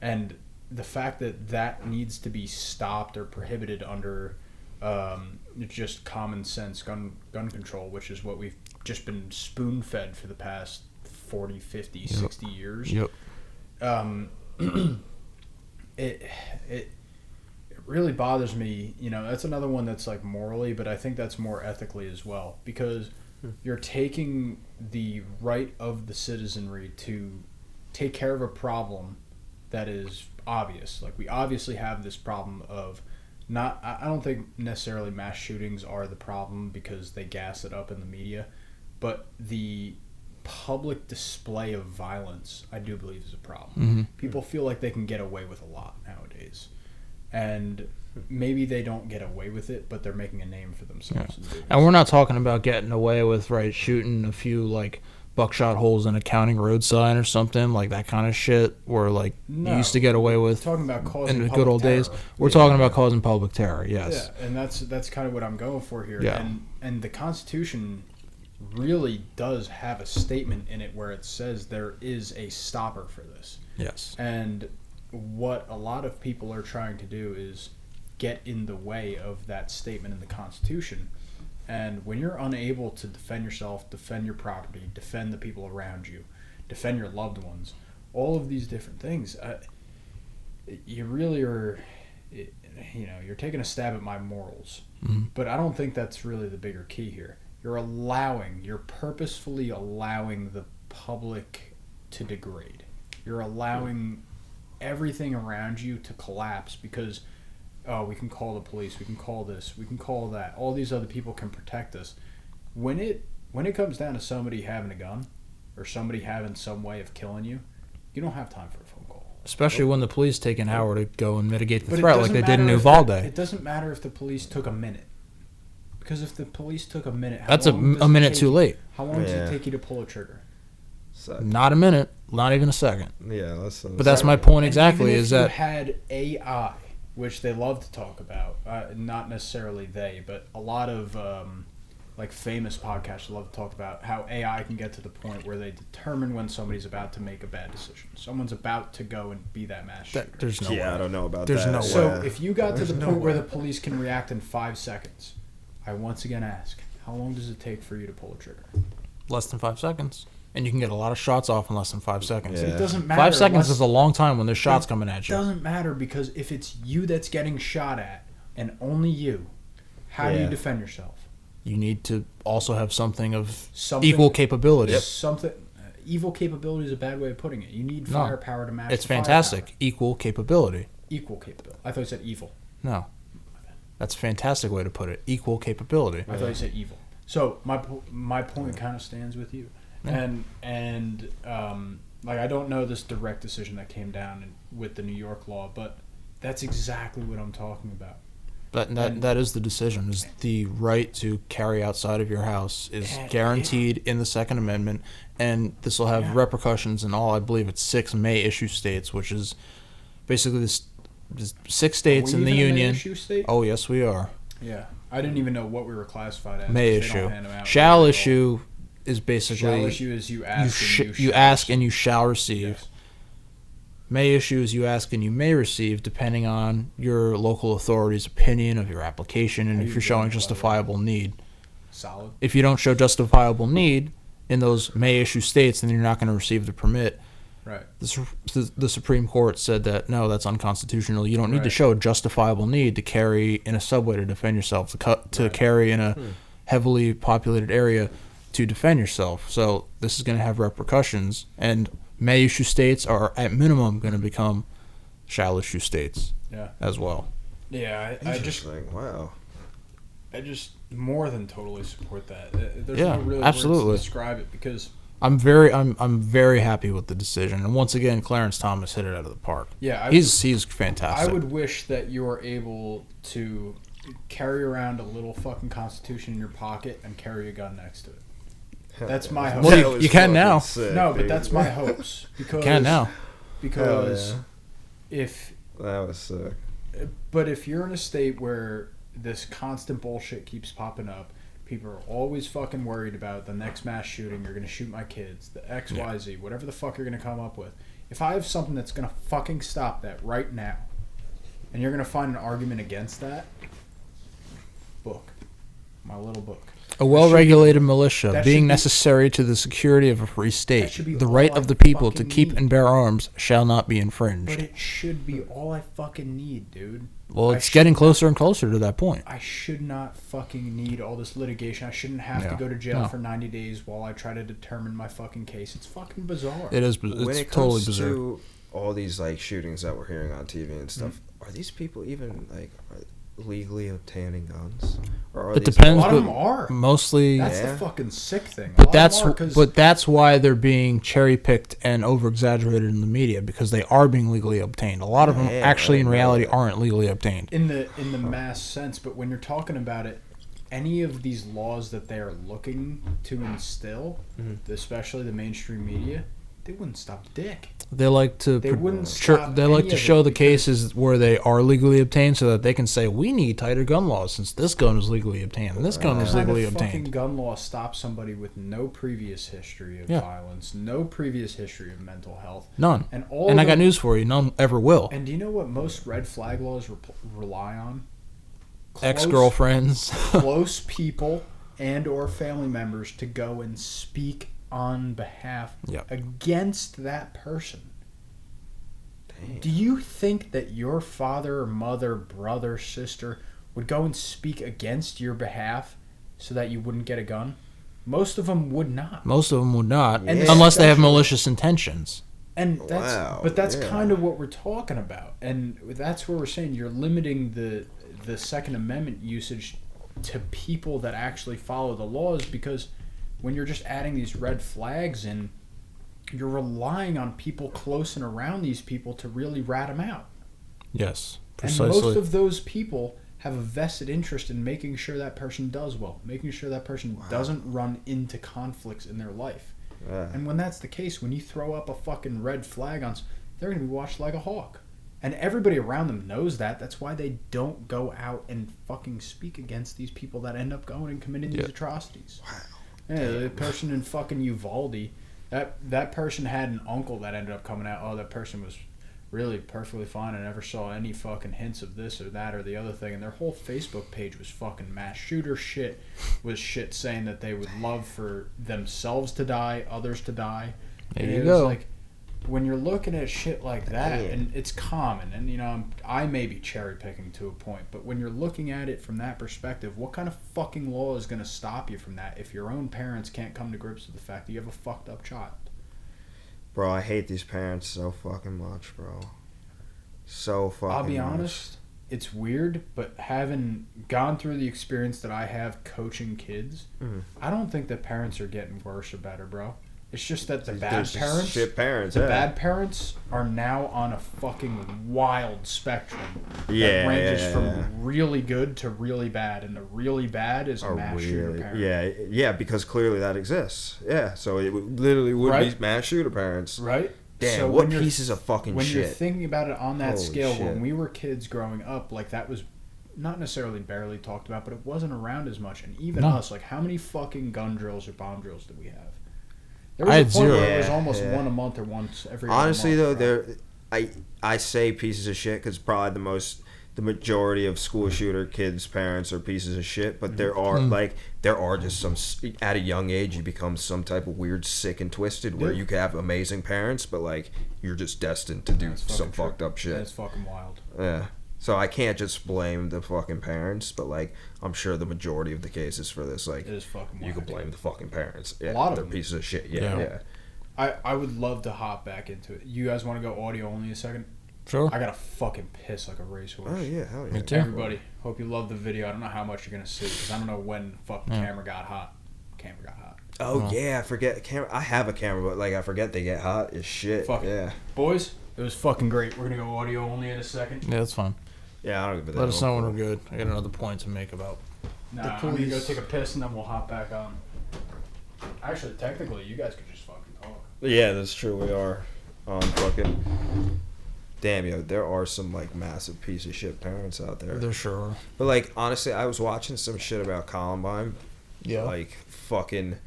and the fact that that needs to be stopped or prohibited under just common sense gun control, which is what we've just been spoon-fed for the past 40, 50, 60 years. Yep. It really bothers me. You know, that's another one that's like morally, but I think that's more ethically as well, because you're taking the right of the citizenry to take care of a problem that is obvious. Like, we obviously have this problem of I don't think necessarily mass shootings are the problem because they gas it up in the media, but the public display of violence, I do believe, is a problem. Mm-hmm. People feel like they can get away with a lot nowadays. And maybe they don't get away with it, but they're making a name for themselves. Yeah. And we're not talking about getting away with, shooting a few, buckshot holes in a county road sign or something, like that kind of shit, where, you used to get away with talking about causing in the good old days. We're talking about causing public terror, yes. Yeah, and that's kind of what I'm going for here. Yeah. And the Constitution really does have a statement in it where it says there is a stopper for this. Yes. And what a lot of people are trying to do is get in the way of that statement in the Constitution. And when you're unable to defend yourself, defend your property, defend the people around you, defend your loved ones, all of these different things, you really are, you're taking a stab at my morals. Mm-hmm. But I don't think that's really the bigger key here. You're purposefully allowing the public to degrade. You're allowing everything around you to collapse because, we can call the police, we can call this, we can call that. All these other people can protect us. When it comes down to somebody having a gun or somebody having some way of killing you, you don't have time for a phone call. Especially when the police take an hour to go and mitigate the But threat, like they did in Uvalde. It doesn't matter if the police took a minute. Because if the police took a minute, that's a minute too late. How long does it take you to pull a trigger? Not a minute, not even a second. Yeah, but that's my point exactly. Even if is that you had AI, which they love to talk about, not necessarily they, but a lot of famous podcasts love to talk about how AI can get to the point where they determine when somebody's about to make a bad decision. Someone's about to go and be that mass shooter. There's no way. I don't know about there's that. No way. So if you got to the point where the police can react in 5 seconds, I once again ask, how long does it take for you to pull a trigger? Less than 5 seconds. And you can get a lot of shots off in less than 5 seconds. Yeah. It doesn't matter. 5 seconds is a long time when there's shots coming at you. It doesn't matter because if it's you that's getting shot at and only you, how do you defend yourself? You need to also have something of equal capability. Yep. Evil capability is a bad way of putting it. You need firepower to match. It's fantastic. Firepower. Equal capability. Equal capability. I thought you said evil. No. That's a fantastic way to put it. Equal capability. I thought you said evil. So my point kind of stands with you. Yeah. And I don't know this direct decision that came down with the New York law, but that's exactly what I'm talking about. That is the decision. Is the right to carry outside of your house is guaranteed in the Second Amendment, and this will have repercussions in all. I believe it's 6 May issue states, which is basically this 6 states in the union. May issue state? Oh yes, we are. Yeah, I didn't even know what we were classified as. May issue. Shall issue is basically shall issue is you ask you ask and you shall receive. Yes. May issue is you ask and you may receive, depending on your local authority's opinion of your application and if you're showing justifiable need. Solid. If you don't show justifiable need in those may issue states, then you're not going to receive the permit. Right. The Supreme Court said that no, that's unconstitutional. You don't need to show a justifiable need to carry in a subway to defend yourself, to carry in a heavily populated area to defend yourself. So this is going to have repercussions, and may issue states are at minimum going to become shall issue states. Yeah. As well. Yeah, I just wow. I just more than totally support that. There's Yeah, no really absolutely. words to describe it because I'm very happy with the decision, and once again, Clarence Thomas hit it out of the park. yeah, He's fantastic. I would wish that you were able to carry around a little fucking Constitution in your pocket and carry a gun next to it. That's my hope. Well, you can now. No, but that's my hopes because You can now. because if That was sick. but if you're in a state where this constant bullshit keeps popping up, people are always fucking worried about the next mass shooting. You're gonna shoot my kids, the XYZ, whatever the fuck you're gonna come up with. If I have something that's gonna fucking stop that right now, and you're gonna find an argument against that, book, my little book. A well-regulated militia that should being be- necessary to the security of a free That state. should be The all right I of the people to fucking keep need. and bear arms shall not be But infringed. it should be all I fucking need, dude. Well, I it's should getting not- closer and closer to that point. I should not fucking need all this litigation. I shouldn't have to Yeah. go to jail No. for 90 days while I try to determine my fucking case. It's fucking bizarre. It is. When It's it totally comes bizarre. to all these like shootings that we're hearing on TV and stuff, are these people even like legally obtaining guns? Or are It these depends, A lot of but them are. mostly. That's Yeah. the fucking sick thing. A But lot that's of them are 'cause- but that's why they're being cherry picked and over exaggerated in the media, because they are being legally obtained. A lot of them Yeah, actually I in know reality that. aren't legally obtained. in the mass sense, but when you're talking about it, any of these laws that they are looking to instill, especially the mainstream media, they wouldn't stop dick. They like to They wouldn't stop they like any to of show it the because- cases where they are legally obtained so that they can say we need tighter gun laws since this gun was legally obtained and this gun was What kind legally of fucking obtained. gun law stops somebody with no previous history of Yeah. violence, no previous history of mental health, None. and all? And I of got them- news for you, none ever will. And do you know what most red flag laws rely on? Close- Ex-girlfriends. close people and or family members to go and speak on behalf Yep. against that person. Damn. Do you think that your father, mother, brother, sister would go and speak against your behalf so that you wouldn't get a gun? Most of them would not. Most of them would not, And unless they have especially- malicious intentions. And that's Wow, but that's yeah. kind of what we're talking about. And that's where we're saying you're limiting the Second Amendment usage to people that actually follow the laws, because when you're just adding these red flags in, you're relying on people close and around these people to really rat them out. Yes, And precisely. most of those people have a vested interest in making sure that person does well, making sure that person doesn't run into conflicts in their life. Yeah. And when that's the case, when you throw up a fucking red flag on, they're going to be watched like a hawk. And everybody around them knows that. That's why they don't go out and fucking speak against these people that end up going and committing these atrocities. Wow. Yeah, the person in fucking Uvalde, that person had an uncle that ended up coming out, oh, that person was really perfectly fine. I never saw any fucking hints of this or that or the other thing. And their whole Facebook page was fucking mass shooter shit, was shit saying that they would love for themselves to die, others to die. There And you it go. was like, when you're looking at shit like that, Yeah. and it's common, and you know, I may be cherry picking to a point, but when you're looking at it from that perspective, what kind of fucking law is going to stop you from that if your own parents can't come to grips with the fact that you have a fucked up child? Bro, I hate these parents so fucking much, bro. So fucking I'll be much. honest, it's weird, but having gone through the experience that I have coaching kids, Mhm. I don't think that parents are getting worse or better, bro. It's just that the There's bad just parents, shit parents, the yeah. bad parents are now on a fucking wild spectrum Yeah, that ranges yeah, from yeah. really good to really bad, and the really bad is a Are mass shooter really, parent. yeah, because clearly that exists. Yeah, so it literally would Right. be mass shooter parents. Right? Damn, So what when you're- pieces of fucking When you're shit. thinking about it on that Holy scale, shit. when we were kids growing up, like that was not necessarily barely talked about, but it wasn't around as much. And even No. us, like how many fucking gun drills or bomb drills did we have? There was I a had point zero. where it was Yeah, almost yeah. one a month or once every other Honestly, month, though, bro. I say pieces of shit because probably the majority of school shooter kids' parents are pieces of shit, but there are just some, at a young age you become some type of weird, sick and twisted where you can have amazing parents, but like you're just destined to do some fucked up shit. That's fucking wild. Yeah. So I can't just blame the fucking parents, but like I'm sure the majority of the cases for this, like, It is fucking wild. you can blame the fucking parents. Yeah, A lot of they're them. pieces of shit. Yeah. I would love to hop back into it. You guys want to go audio only a second? Sure. I gotta fucking piss like a racehorse. Oh yeah, hell yeah. Me too. Everybody, hope you love the video. I don't know how much you're gonna see because I don't know when the fucking camera got hot. Oh yeah, I forget camera. I have a camera, but like I forget they get hot as shit. Fuck it. Yeah. Boys, it was fucking great. We're gonna go audio only in a second. Yeah, that's fine. Yeah, I don't give a Let us know when we're good. I got another point to make about. Nah, I'm gonna go take a piss and then we'll hop back on. Actually, technically, you guys could just fucking talk. Yeah, that's true. We are on fucking. Damn, yo, there are some like massive piece of shit parents out there. There sure are. But like honestly, I was watching some shit about Columbine. Yeah. Like fucking.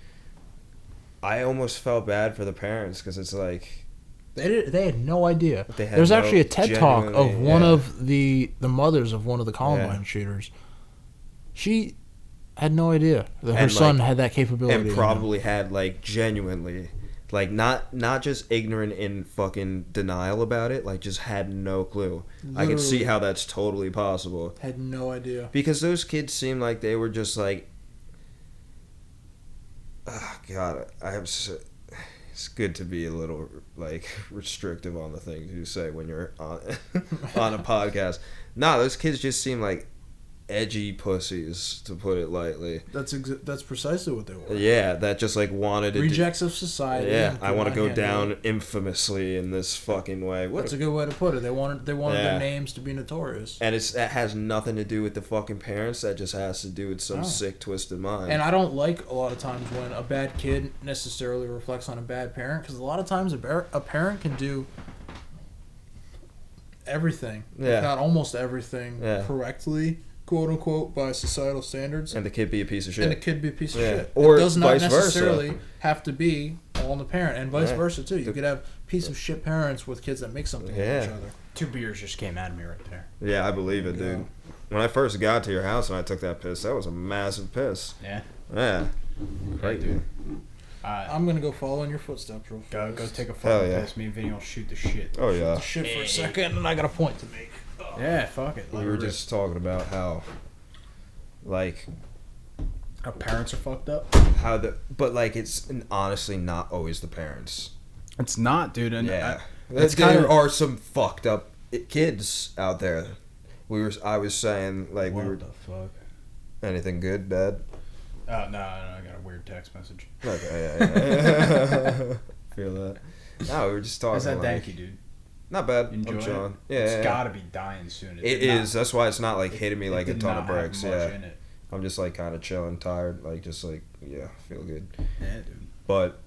I almost felt bad for the parents because it's like. They had no idea. They had There's actually a TED talk of genuinely- one yeah. of the mothers of one of the Columbine shooters. She had no idea that her And, son like, had that capability. And in him. probably had like genuinely, like not just ignorant in fucking denial about it, like just had no clue. I can see Literally. how that's totally possible Had no idea. because those kids seem like they were just like, oh God, it's good to be a little like restrictive on the things you say when you're on on a podcast. Nah, those kids just seem like edgy pussies, to put it lightly. That's precisely what they were. Yeah, that just like wanted to Rejects of society. Yeah, and I could want to not go handle down it. infamously in this fucking way. That's a good way to put it. They wanted Yeah. their names to be notorious. And that has nothing to do with the fucking parents. That just has to do with some Oh. sick, twisted mind. And I don't like a lot of times when a bad kid necessarily reflects on a bad parent, because a lot of times a parent can do everything, Yeah. if not almost everything, Yeah. correctly, quote unquote, by societal standards, And the kid be a piece of shit. and the kid be a piece of Yeah. shit. Or it does not vice versa. necessarily have to be all on the parent, and vice Yeah. versa too. You could have piece of shit parents with kids that make something of Yeah. each other. 2 beers just came out of me right there. Yeah, I believe it, dude. When I first got to your house and I took that piss, that was a massive piss. Yeah. Yeah. Great, dude. I'm gonna go follow in your footsteps real fast. Go take a Hell fucking yeah. piss. Me and Vinny will shoot the shit. Oh, yeah. Shit for a second, and I got a point to make. Yeah, fuck it. We were just talking about how, like, Our parents are fucked up. but like it's honestly not always the parents. It's not, dude. And Yeah, it's there kinda- are some fucked up kids out there. I was saying like what we were the fuck? anything good, bad. Oh no, I got a weird text message. Okay, yeah. Feel that. No, we were just talking. How's that like, danky, dude? Not bad. Enjoy I'm it. chilling. Yeah, It's yeah, gotta be dying soon. It is. That's why it's not like hitting me It like a did ton not of have bricks. much Yeah, in it. I'm just like kind of chilling, tired, like just like feel good. Yeah, dude. But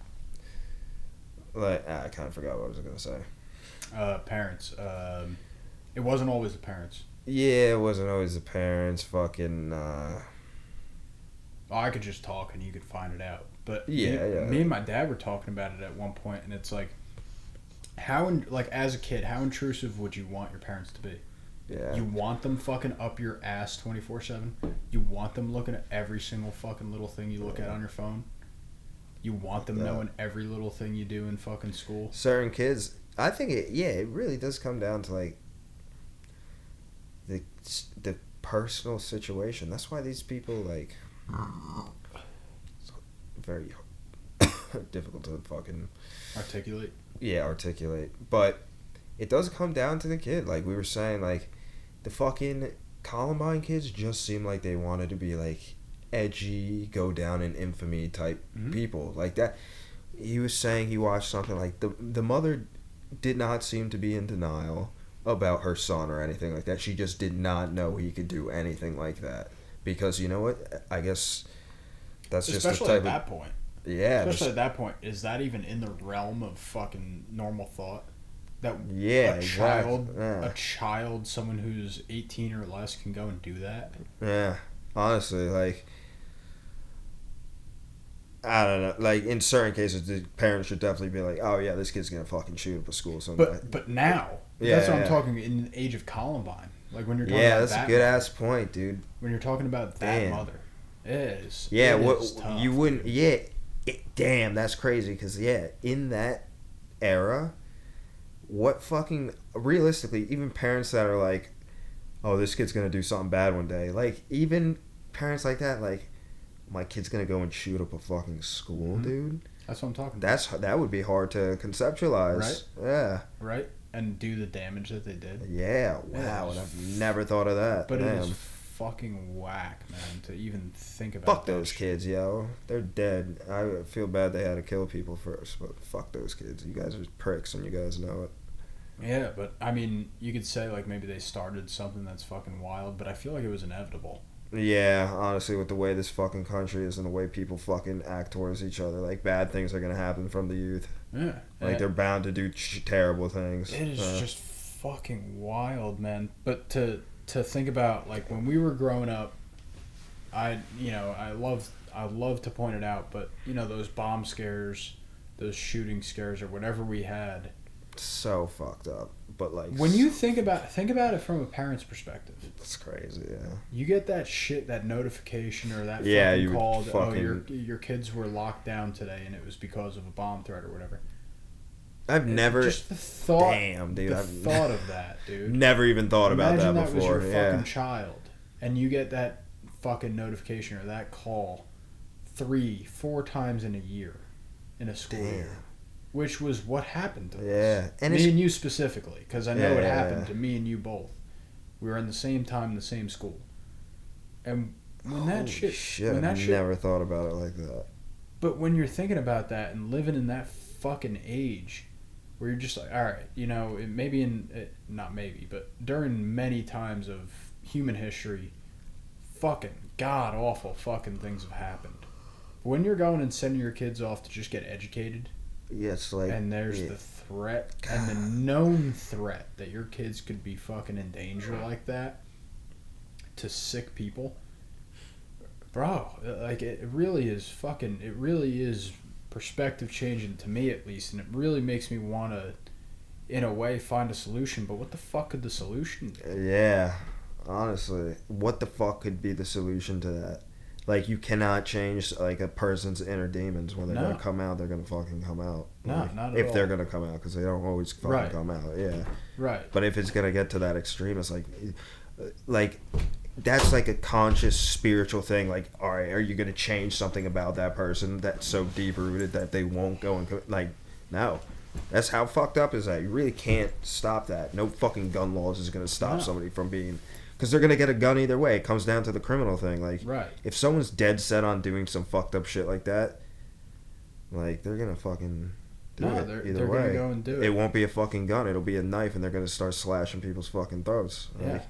like I kind of forgot what I was gonna say. Parents. It wasn't always the parents. Yeah, it wasn't always the parents. Fucking. I could just talk and you could find it out. But Yeah. me and my dad were talking about it at one point, and it's like, as a kid, how intrusive would you want your parents to be? Yeah. You want them fucking up your ass 24/7? You want them looking at every single fucking little thing you look at on your phone? You want them knowing every little thing you do in fucking school? Certain kids, I think it really does come down to like the personal situation. That's why these people like it's very difficult to fucking articulate. But it does come down to the kid. Like we were saying, like the fucking Columbine kids just seem like they wanted to be like edgy, go down in infamy type people like that. He was saying he watched something like the mother did not seem to be in denial about her son or anything like that. She just did not know he could do anything like that because you know what? I guess that's just Especially the at type that of point. yeah. Especially at that point, is that even in the realm of fucking normal thought? That Yeah, a child, exactly. Yeah. a child, someone who's 18 or less can go and do that? Yeah, honestly, like I don't know. Like, in certain cases, the parents should definitely be like, oh, yeah, this kid's going to fucking shoot up a school someday. But now, that's what I'm talking in the age of Columbine. Like, when you're talking about that's a good-ass point, dude. When you're talking about that mother. It is. Yeah, it is tough, you wouldn't... Dude. Yeah. Damn, that's crazy. Because, in that era, what fucking... Realistically, even parents that are like, oh, this kid's going to do something bad one day. Like, even parents like that, like, my kid's going to go and shoot up a fucking school, dude. That's what I'm talking about. That would be hard to conceptualize. Right? Yeah. Right? And do the damage that they did. Yeah. Wow. And I've never thought of that. But Damn. it is fucking whack, man, to even think about Fuck those kids, yo. They're dead. I feel bad they had to kill people first, but fuck those kids. You guys are pricks and you guys know it. Yeah, but, I mean, you could say, like, maybe they started something that's fucking wild, but I feel like it was inevitable. Yeah, honestly, with the way this fucking country is and the way people fucking act towards each other, like, bad things are going to happen from the youth. Yeah. Like, they're bound to do terrible things. It is just fucking wild, man. But to think about, like, when we were growing up, I love to point it out, but, you know, those bomb scares, those shooting scares, or whatever we had. So fucked up. But, like, when you think about it from a parent's perspective, it's crazy. Yeah, you get that notification or that you call that, fucking... your kids were locked down today and it was because of a bomb threat or whatever. I've never just the thought. Damn, dude, I've thought of that, dude. Never even thought about Imagine that before. Was your fucking child, and you get that fucking notification or that call 3-4 times in a year, in a school year. Which was what happened to us. Yeah. And me and you specifically, because I know it happened to to me and you both. We were in the same time in the same school. And when that shit... never thought about it like that. But when you're thinking about that and living in that fucking age, where you're just like, all right, you know, not maybe, but during many times of human history, fucking god-awful fucking things have happened. But when you're going and sending your kids off to just get educated... Yeah, it's like... And there's the threat, and the known threat that your kids could be fucking in danger like that to sick people. Bro, like, it really is perspective changing to me at least, and it really makes me want to, in a way, find a solution. But what the fuck could the solution be? Yeah, honestly. What the fuck could be the solution to that? Like, you cannot change, like, a person's inner demons. When they're going to come out, they're going to fucking come out. No, like, not at all. If they're going to come out, because they don't always fucking come out, yeah. Right. But if it's going to get to that extreme, it's like, that's like a conscious spiritual thing. Like, all right, are you going to change something about that person that's so deep-rooted that they won't go and, like, no. That's how fucked up is that. You really can't stop that. No fucking gun laws is going to stop somebody from being... Because they're going to get a gun either way. It comes down to the criminal thing. Like, if someone's dead set on doing some fucked up shit like that, like, they're going to fucking do it either way. Gonna go and do it. It won't be a fucking gun. It'll be a knife, and they're going to start slashing people's fucking throats. Yeah.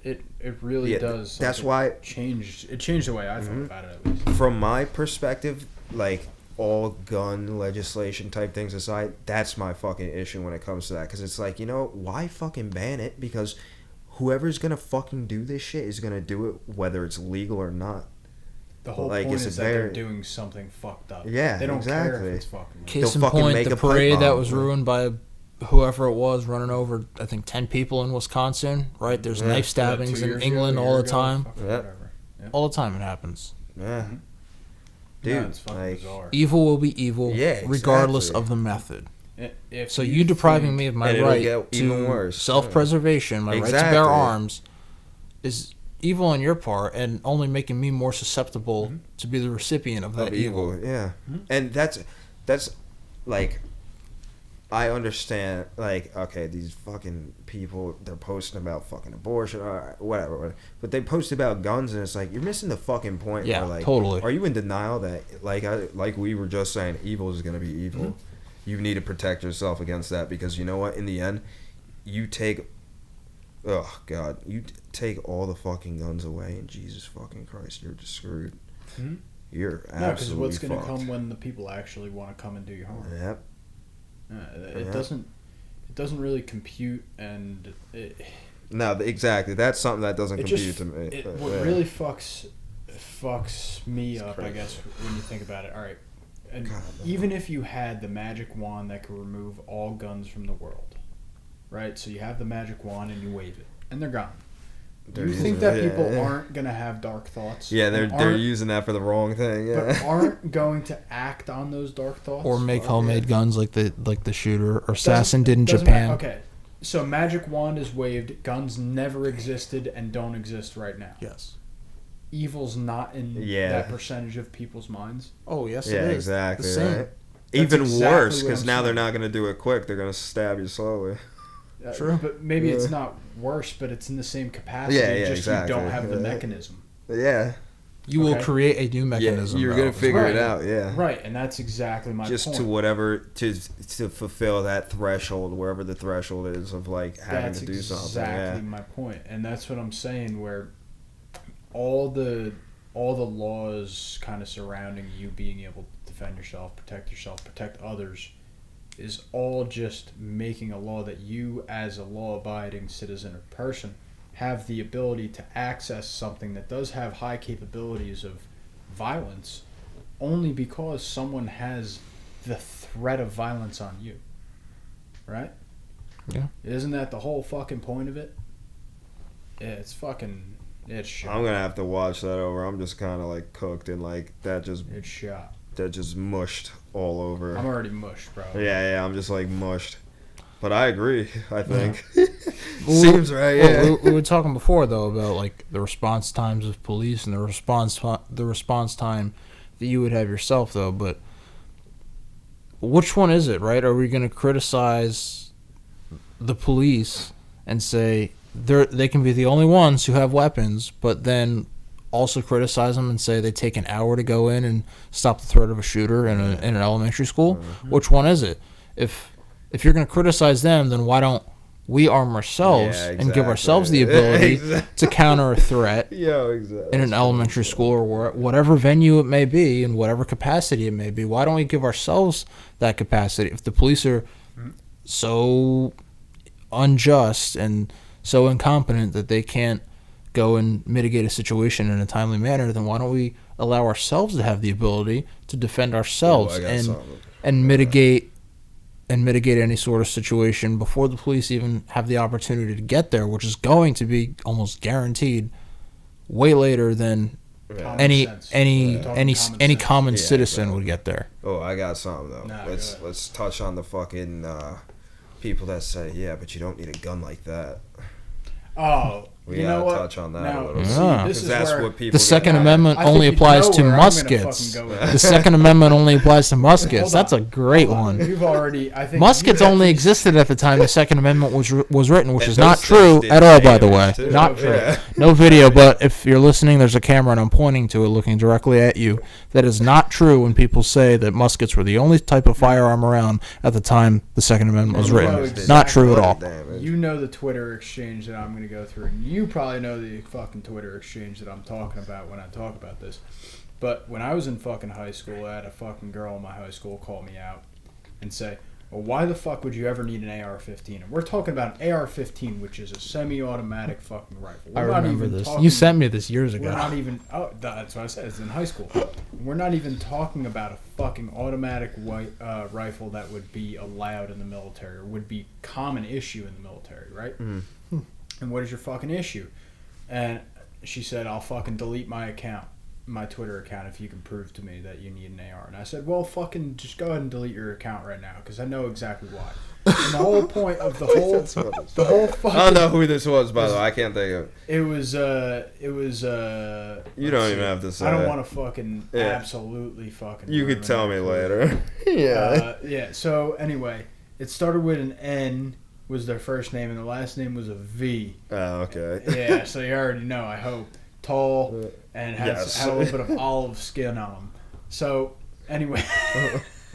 It really does. That's why... It changed the way I thought about it, at least. From my perspective, like, all gun legislation type things aside, that's my fucking issue when it comes to that. Because it's like, you know, why fucking ban it? Because... whoever's gonna fucking do this shit is gonna do it whether it's legal or not. The whole point is that they're doing something fucked up. Yeah, they don't exactly. care if it's fucking legal. Case in point, the parade that was ruined by whoever it was running over, I think, 10 people in Wisconsin, right? There's knife stabbings in England all the time. All the time it happens. Yeah. Mm-hmm. Dude, it's fucking bizarre. Evil will be evil, regardless of the method. So you depriving me of my right to self-preservation, my right to bear arms, is evil on your part and only making me more susceptible to be the recipient of that evil. Yeah. And that's like, I understand, like, okay, these fucking people, they're posting about fucking abortion or whatever, but they post about guns, and it's like, you're missing the fucking point. Yeah, where, like, totally. Are you in denial that, like we were just saying, evil is going to be evil? You need to protect yourself against that, because you know what? In the end, you take all the fucking guns away, and Jesus fucking Christ, you're just screwed. You're absolutely fucked. No, because what's going to come when the people actually want to come and do you harm? Yep. It doesn't really compute, and no, exactly. That's something that doesn't compute to me. What really fucks fucks me up, I guess, when you think about it. All right, and even if you had the magic wand that could remove all guns from the world, right? So you have the magic wand and you wave it, and they're gone. Do you think that people aren't gonna have dark thoughts? Yeah, they're using that for the wrong thing. Yeah, but aren't going to act on those dark thoughts or make homemade guns like the shooter or assassin did in Japan. Matter. Okay, so magic wand is waved. Guns never existed and don't exist right now. Yes. Evil's not in that percentage of people's minds. Oh yes, yeah, it is. exactly. The same. Right? Even exactly worse, what because I'm now saying. they're not going to do it quick. They're going to stab you slowly. True, but maybe it's not worse, but it's in the same capacity. Yeah, just exactly. You don't have the memechanism. Yeah. You will create a new mechanism. You're going to figure it out, yeah. Right, and that's exactly my point. Just to whatever, to fulfill that threshold, wherever the threshold is of, like, having to do something. That's exactly my point. And that's what I'm saying, where all the laws kind of surrounding you being able to defend yourself, protect others, is all just making a law that you, as a law-abiding citizen or person, have the ability to access something that does have high capabilities of violence only because someone has the threat of violence on you. Right? Yeah. Isn't that the whole fucking point of it? Yeah, it's shit. I'm going to have to watch that over. I'm just kind of, like, cooked and, like, It's shot. That just mushed all over. I'm already mushed, bro. Yeah, I'm just, like, mushed. But I agree, I think. Yeah. Seems right, yeah. Well, we were talking before, though, about, like, the response times of police and the response time that you would have yourself, though. But which one is it, right? Are we going to criticize the police and say they can be the only ones who have weapons, but then also criticize them and say they take an hour to go in and stop the threat of a shooter in an elementary school? Mm-hmm. Which one is it? If you're going to criticize them, then why don't we arm ourselves and give ourselves the ability to counter a threat in an elementary school or whatever venue it may be, in whatever capacity it may be? Why don't we give ourselves that capacity? If the police are so unjust and so incompetent that they can't go and mitigate a situation in a timely manner, then why don't we allow ourselves to have the ability to defend ourselves and mitigate any sort of situation before the police even have the opportunity to get there, which is going to be almost guaranteed way later than any common citizen would get there. Oh, I got something though. Let's touch on the fucking people that say, but you don't need a gun like that. Oh, we gotta touch on that a little bit. This is that's where what people. The Second Amendment only applies to muskets. The Second Amendment only applies to muskets. That's a great one. You've already. I think muskets only existed at the time the Second Amendment was written, which is not true at all, by the way. Not true. Yeah. No video, but if you're listening, there's a camera and I'm pointing to it, looking directly at you. That is not true when people say that muskets were the only type of firearm around at the time the Second Amendment was written. Exactly. Not true at all. You know the Twitter exchange that I'm going to go through, and you probably know the fucking Twitter exchange that I'm talking about when I talk about this. But when I was in fucking high school, I had a fucking girl in my high school call me out and say, well, why the fuck would you ever need an AR-15? And we're talking about an AR-15, which is a semi-automatic fucking rifle. I remember this. You sent me this years ago. We're not even... Oh, that's what I said. It's in high school. We're not even talking about a fucking automatic rifle that would be allowed in the military or would be common issue in the military, right? Mm-hmm. And what is your fucking issue? And she said, I'll fucking delete my account, my Twitter account, if you can prove to me that you need an AR. And I said, well, fucking just go ahead and delete your account right now, because I know exactly why. And the whole point of the whole fucking... I don't know who this was, by the way. I can't think of it. It was, you don't even have to say I don't want to fucking absolutely fucking... You could tell me later. Yeah, so anyway, it started with an N, was their first name, and the last name was a V. Oh, okay. Yeah, so you already know, I hope. Tall, and had a little bit of olive skin on him. So, anyway.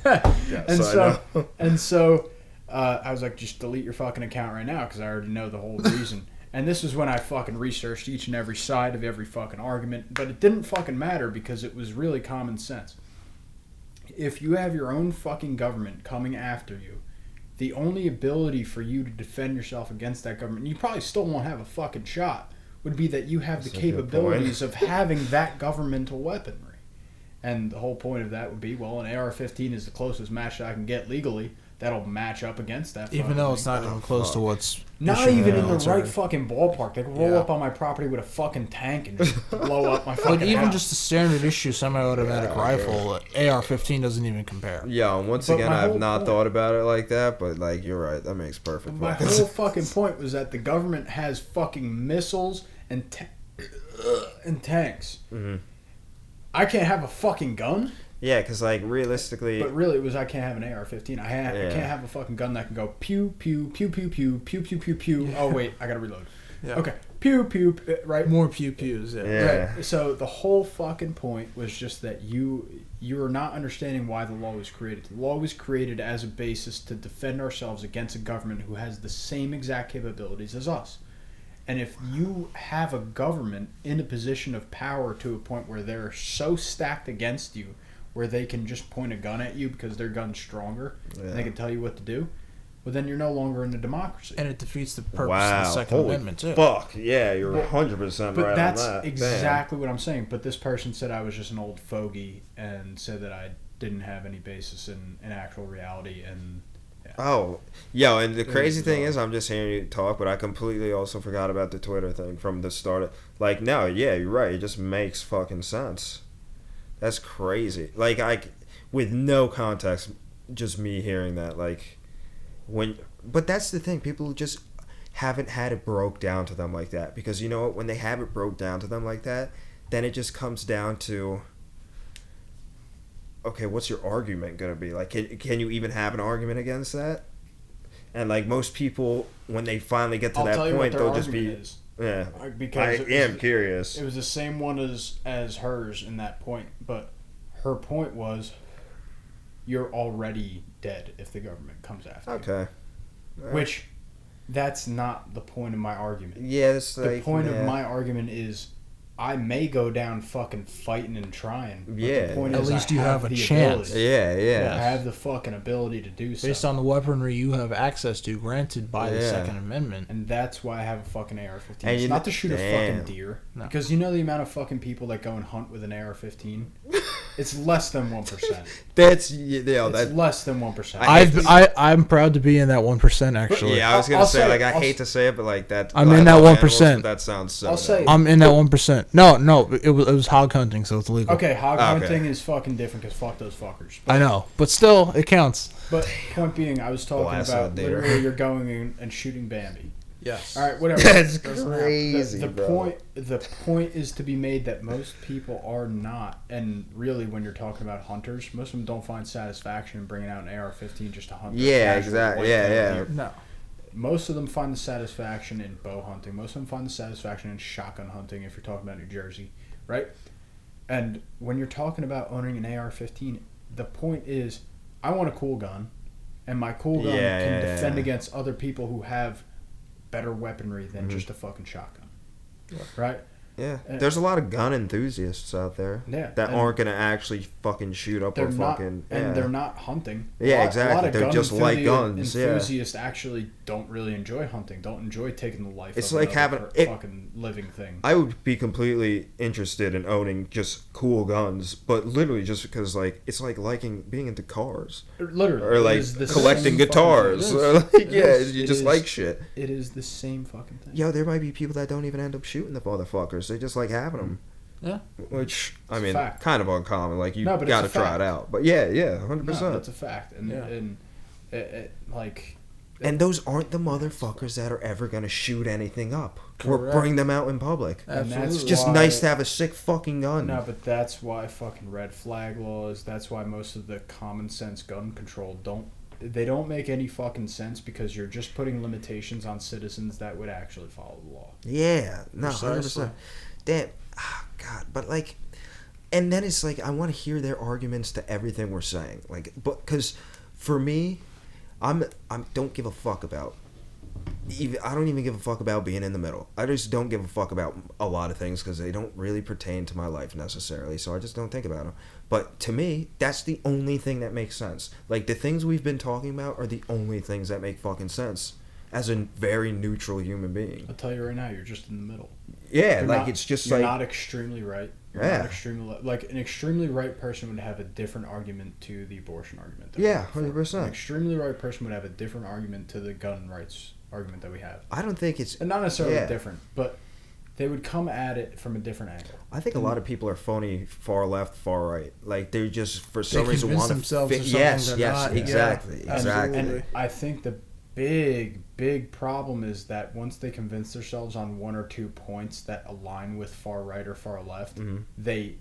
And so I was like, just delete your fucking account right now, because I already know the whole reason. And this was when I fucking researched each and every side of every fucking argument, but it didn't fucking matter, because it was really common sense. If you have your own fucking government coming after you, the only ability for you to defend yourself against that government, you probably still won't have a fucking shot, would be that you have That's the a good capabilities of having that governmental weaponry. And the whole point of that would be, well, an AR-15 is the closest match that I can get legally that'll match up against that. Even though it's not even close to what's not issued even in the military. right fucking ballpark. They could roll Yeah. up on my property with a fucking tank and just blow up my fucking But even house. just a standard issue semi-automatic rifle, AR-15 doesn't even compare. Yeah, and once But again, my I've whole not point- thought about it like that, but like you're right, that makes perfect My sense. whole fucking point was that the government has fucking missiles and tanks. Mm-hmm. I can't have a fucking gun, Yeah, because like realistically, but really it was I can't have an AR-15. I can't have a fucking gun that can go pew pew pew pew pew pew pew pew pew. Oh wait, I gotta reload. Yeah. Okay, pew pew. Right. More pew-pews, yeah. Yeah. Right. So the whole fucking point was just that you are not understanding why the law was created. The law was created as a basis to defend ourselves against a government who has the same exact capabilities as us. And if you have a government in a position of power to a point where they're so stacked against you, where they can just point a gun at you because their gun's stronger, and they can tell you what to do, well then you're no longer in a democracy. And it defeats the purpose of the wow, Second holy Amendment, too. fuck, yeah, you're Well, 100% But right that's on that. exactly what I'm saying. But this person said I was just an old fogey and said that I didn't have any basis in actual reality. And Damn. Oh, yo, and the crazy thing bizarre. is, I'm just hearing you talk, but I completely also forgot about the Twitter thing from the start. Like, no, yeah, you're right. It just makes fucking sense. That's crazy. Like, with no context, just me hearing that, like, but that's the thing, people just haven't had it broke down to them like that, because you know what, when they have it broke down to them like that, then it just comes down to, okay, what's your argument gonna be? Like, can you even have an argument against that? And like most people, when they finally get to I'll that tell you what point, their they'll just be, argument is. yeah. Because I am curious. It was the same one as hers in that point, but her point was, you're already dead if the government comes after you. Okay. Which, that's not the point of my argument. Yeah, it's The like, point yeah. of my argument is, I may go down fucking fighting and trying. But Yeah. The point At is least I you have a the chance. ability. Yeah. I have the fucking ability to do so. Based on the weaponry you have access to, granted by the Yeah. Second Amendment. And that's why I have a fucking AR-15. And It's you not know- to shoot a damn. fucking deer. No. Because you know the amount of fucking people that go and hunt with an AR-15? It's less than 1%. That's It's that. less than 1%. I'm proud to be in that 1%, actually. Yeah, I was gonna I'll say, say- like, I I'll hate s- to say it, but like that. I'm I in that love 1%. animals, but that sounds so. I'll say- I'm in that 1%. No, it was hog hunting, so it's illegal. Okay, hog Okay. hunting is fucking different because fuck those fuckers. I know, but still, it counts. But point being, I was talking Blast about that deer. literally you're going in and shooting Bambi. Yes. All right, whatever. That's Doesn't matter. crazy, The bro. point is to be made that most people are not, and really, when you're talking about hunters, most of them don't find satisfaction in bringing out an AR-15 just to hunt. their Yeah, casual exactly. white-tailed Yeah. deer. No. Most of them find the satisfaction in bow hunting. Most of them find the satisfaction in shotgun hunting. If you're talking about New Jersey, right? And when you're talking about owning an AR-15, the point is, I want a cool gun, and my cool gun can defend against other people who have better weaponry than just a fucking shotgun, right? Yeah, there's a lot of gun enthusiasts out there Yeah, that and aren't gonna actually fucking shoot up They're or not, fucking. and they're not hunting. Yeah, A lot exactly. of They're gun just like guns, yeah. Enthusiasts actually don't really enjoy hunting. Don't enjoy taking the life. It's of like another having- it- fucking living thing. I would be completely interested in owning just cool guns, but literally just because like it's like liking being into cars Literally, or it like is the collecting same fucking guitars. thing. Or like, It yeah, is. you It just is. like shit. It is the same fucking thing. Yo, there might be people that don't even end up shooting the motherfuckers. They just like having them. Yeah. Which I It's a mean, fact. kind of uncommon. Like you No, but it's got to a try fact. it out. But yeah, 100%. No, that's a fact, and Yeah. and it, like And those aren't the motherfuckers that are ever gonna shoot anything up or Correct. bring them out in public. And that's It's just why- nice to have a sick fucking gun. no, but that's why fucking red flag laws. That's why most of the common sense gun control don't make any fucking sense because you're just putting limitations on citizens that would actually follow the law. Yeah, no, Precisely. 100%. Damn, God, but like, and then it's like I want to hear their arguments to everything we're saying, like, but because for me, I don't give a fuck about. I don't even give a fuck about being in the middle. I just don't give a fuck about a lot of things because they don't really pertain to my life necessarily. So I just don't think about them. But to me, that's the only thing that makes sense. Like the things we've been talking about are the only things that make fucking sense as a very neutral human being. I'll tell you right now, you're just in the middle. Yeah, You're like not- it's just you're like not extremely right. You're Yeah. not extremely like an extremely right person would have a different argument to the abortion argument. that we Yeah, have for. 100%. An extremely right person would have a different argument to the gun rights argument that we have, I don't think it's. and not necessarily Yeah. different, but they would come at it from a different angle. I think a lot of people are phony, far left, far right. Like they just for some They reason convince want to themselves fit. of something Yes, they're yes, not. Yeah, exactly, exactly. And I think the big problem is that once they convince themselves on one or two points that align with far right or far left, Mhm. they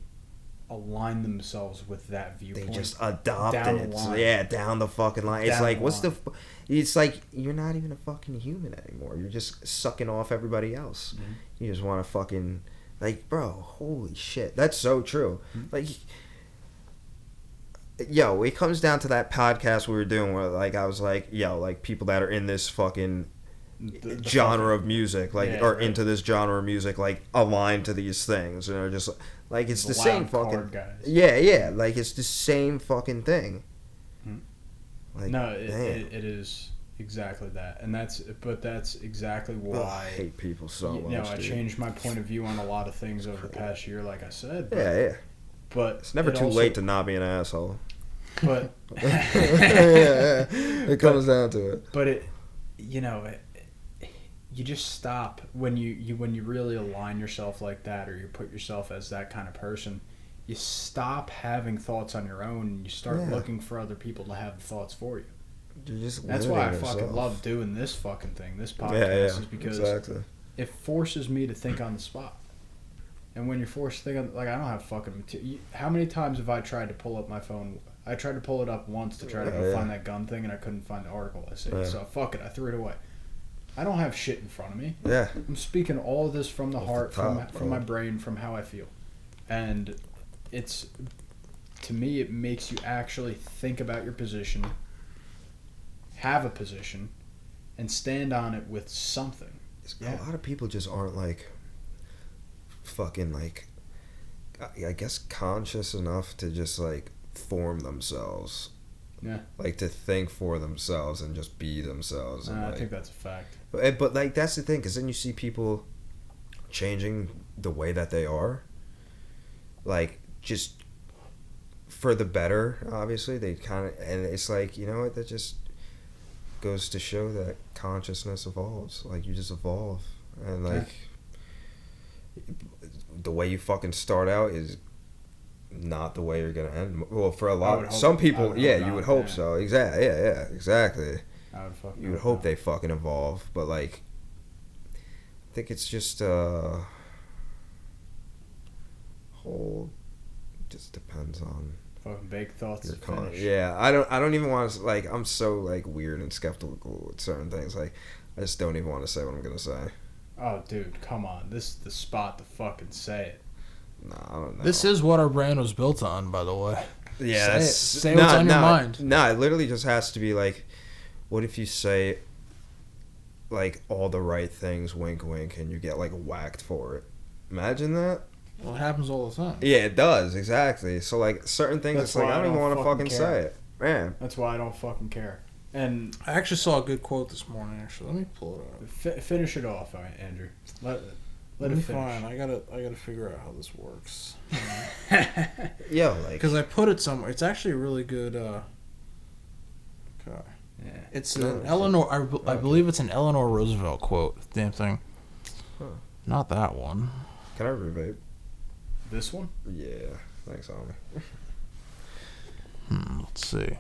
align themselves with that viewpoint. They just adopt down it. the line. Yeah, down the fucking line. It's Down like, the what's line. It's like you're not even a fucking human anymore. You're just sucking off everybody else. Mhm. You just want to fucking, like, bro, holy shit. That's so true. Mhm. Like, yo, it comes down to that podcast we were doing where, like, I was like, yo, like, people that are in this fucking The genre of music, like, Yeah, or right. into this genre of music, like, aligned to these things. And they're just, like, it's the loud same card fucking. guys. Yeah, like, it's the same fucking thing. Mhm. Like, No, damn. it is exactly that, and that's exactly Ugh, why. I hate people so You much. know, I dude. changed my point of view on a lot of things over the past year, like I said. But, Yeah. But It's never it too also- late to not be an asshole. But Yeah, it comes down to it. But it, you know, you just stop when you really align yourself like that, or you put yourself as that kind of person. You stop having thoughts on your own, and you start Yeah. looking for other people to have the thoughts for you. You're just That's why I limiting fucking yourself. love doing this fucking thing, this podcast, Yeah, is because exactly. it forces me to think on the spot. And when you're forced to think on, like, I don't have fucking material. How many times have I tried to pull up my phone? I tried to pull it up once to try to go Yeah. find that gun thing, and I couldn't find the article I saved. Yeah. So fuck it, I threw it away. I don't have shit in front of me. Yeah. I'm speaking all of this from the Off heart, the top, from my bro. brain, from how I feel. And it's, to me, it makes you actually think about your position, have a position, and stand on it with something. Yeah. A lot of people just aren't like fucking like I guess conscious enough to just like form themselves. Yeah. Like to think for themselves and just be themselves. And I like, think that's a fact. but like that's the thing, because then you see people changing the way that they are, like just for the better. Obviously, they kind of, and it's like, you know what, that just goes to show that consciousness evolves. Like you just evolve, and like the way you fucking start out is not the way you're gonna end. Well, for a would lot, hope- some I people, would yeah, hope you not, would hope yeah. so. Exactly, yeah, exactly. I would fucking You would hope they fucking evolve, but like, I think it's just whole. Just depends on fucking big thoughts your to con. finish. Yeah, I don't even want to, like, I'm so like weird and skeptical with certain things. Like, I just don't even want to say what I'm gonna say. Oh, dude, come on. This is the spot to fucking say it. Nah, I don't know. This is what our brand was built on, by the way. Yeah, Say what's on your mind. Nah, it literally just has to be like, what if you say like all the right things, wink, wink, and you get like whacked for it? Imagine that. Well, it happens all the time. Yeah, it does, exactly. So like certain things, That's it's like why I I don't even don't want to fucking fucking care. say it, man. That's why I don't fucking care. And I actually saw a good quote this morning. Actually, let me pull it up. finish it off, Andrew. Let Let it me finish. find. I gotta figure out how this works. Yo, like, Because I put it somewhere. It's actually a really good. Okay. Yeah. It's No, an it's Eleanor. I okay. believe it's an Eleanor Roosevelt quote. Damn thing. Huh. Not that one. can I revape? This one? Yeah, thanks, homie. Let's see.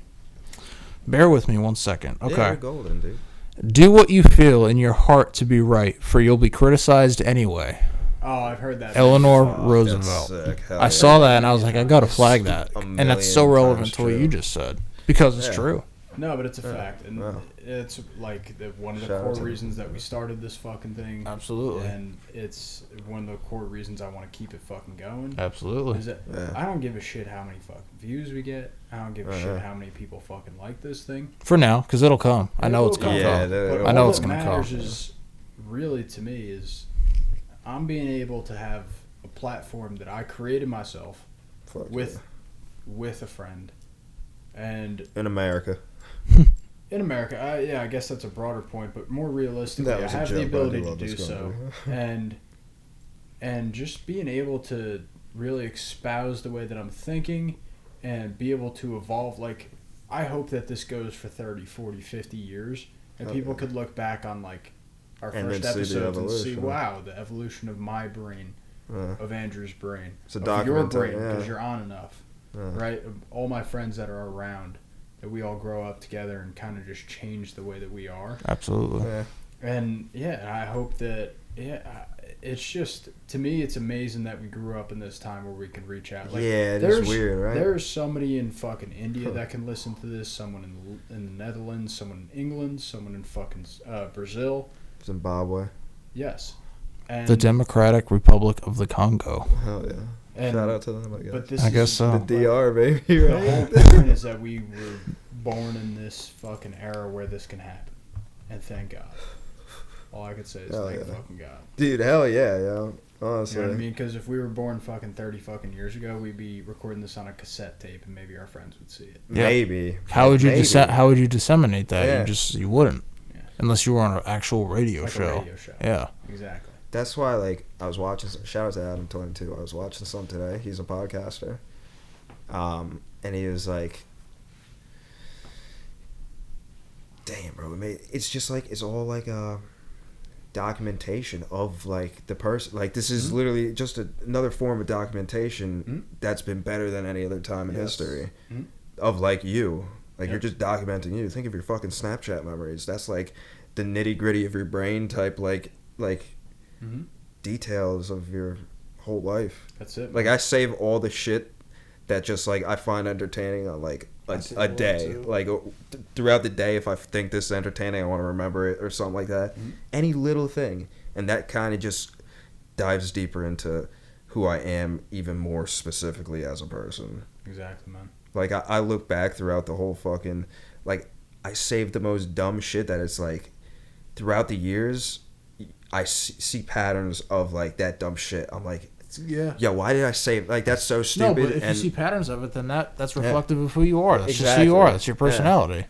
Bear with me 1 second. Yeah, Okay. you're golden, dude. Do what you feel in your heart to be right, for you'll be criticized anyway. Oh, I've heard that. Eleanor Oh, Roosevelt. that's sick. Hell I yeah. saw that and I was like, I gotta flag that, A and that's so million relevant times to what true. you just said because it's Yeah. true. No, but it's a Yeah. fact, and Wow. it's like one of the Shout out core to reasons that we started this fucking thing, Absolutely. and it's one of the core reasons I want to keep it fucking going. Absolutely. Is that Yeah. I don't give a shit how many fucking views we get. I don't give a Uh-huh. shit how many people fucking like this thing. For now, because it'll come. I know It it's will gonna come. Yeah, come. that- But I know all it's that gonna matters come. is really to me is I'm being able to have a platform that I created myself Fuck with a friend, and yeah. In America. in America, I guess that's a broader point, but more realistically, That I was a have the joke, but I do ability to love do this so, country. and and just being able to really espouse the way that I'm thinking and be able to evolve. Like, I hope that this goes for 30, 40, 50 years, and people could look back on, like, our And first then see the episodes and see, evolution. wow, the evolution of my brain, of Andrew's brain, It's a of your documentary, brain, because yeah. you're on enough, Yeah. right? All my friends that are around, that we all grow up together and kind of just change the way that we are. Absolutely. Yeah. And I hope that it's just, to me, it's amazing that we grew up in this time where we can reach out. Like, Yeah, it there's is weird, right? There's somebody in fucking India that can listen to this. Someone in the Netherlands. Someone in England. Someone in fucking Brazil. Zimbabwe. Yes. And The Democratic Republic of the Congo. Hell yeah. And- Shout out to them, I guess. But this I is, guess so. The DR, baby, The right? whole point is that we were born in this fucking era where this can happen, and thank God. All I could say is Hell thank yeah. fucking God. Dude, hell yeah, yo. You know Honestly. what I mean? Because if we were born fucking 30 fucking years ago, we'd be recording this on a cassette tape, and maybe our friends would see it. Yeah. Maybe. How would you Maybe. how would you disseminate that? Yeah. You wouldn't. Yeah. Unless you were on an actual radio Like show. a radio show. Yeah. Exactly. That's why, like, I was watching. Shout out to Adam22. I was watching some today. He's a podcaster, and he was like, "Damn, bro, it's just like it's all like a documentation of like the person. Like, this is literally just another form of documentation that's been better than any other time in history of like you. Like, you're just documenting you. Think of your fucking Snapchat memories. That's like the nitty gritty of your brain type, like." Details of your whole life. That's it. Like, I save all the shit that just like I find entertaining on like a day. Like, throughout the day, if I think this is entertaining, I want to remember it or something like that. Any little thing, and that kind of just dives deeper into who I am even more specifically as a person. Exactly, man. Like, I look back throughout the whole fucking, like, I saved the most dumb shit that it's like throughout the years I see patterns of like that dumb shit. I'm like, yeah, why did I save? Like, that's so stupid. No, but if and you see patterns of it, then that's reflective of who you are. That's just who you Exactly. are. That's your personality.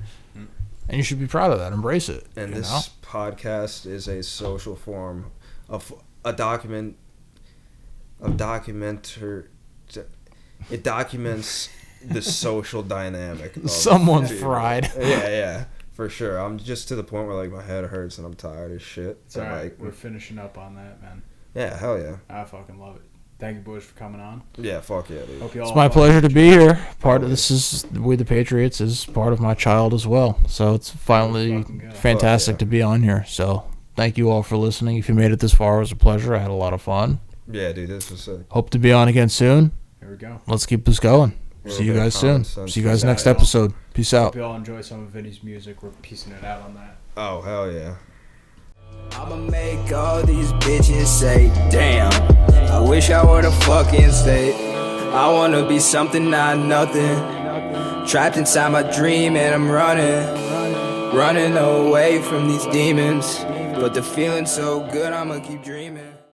And you should be proud of that. Embrace it. and you this know? podcast is a social form of it documents the social dynamic. Of Someone's people. fried. Yeah, for sure. I'm just to the point where like my head hurts and I'm tired as shit. It's And, alright. like, We're finishing up on that, man. yeah, hell yeah. I fucking love it. Thank you, boys, for coming on. Yeah, fuck yeah, dude. Hope you all It's my fucking pleasure to be enjoy it. here. Part of this is We the Patriots is part of my child as well. So it's finally Fucking good. fantastic Fuck yeah. to be on here. So thank you all for listening. If you made it this far, it was a pleasure. I had a lot of fun. Yeah, dude, this was sick. Hope to be on again soon. Here we go. Let's keep this going. We're See you gonna guys soon. comment some- See you guys Peace next out, y'all. episode. Peace out. Hope you all enjoy some of Vinny's music. We're piecing it out on that. Oh, hell yeah. I'ma make all these bitches say, damn, I wish I were the fucking state. I wanna be something, not nothing. Trapped inside my dream and I'm running away from these demons. But the feeling's so good, I'ma keep dreaming.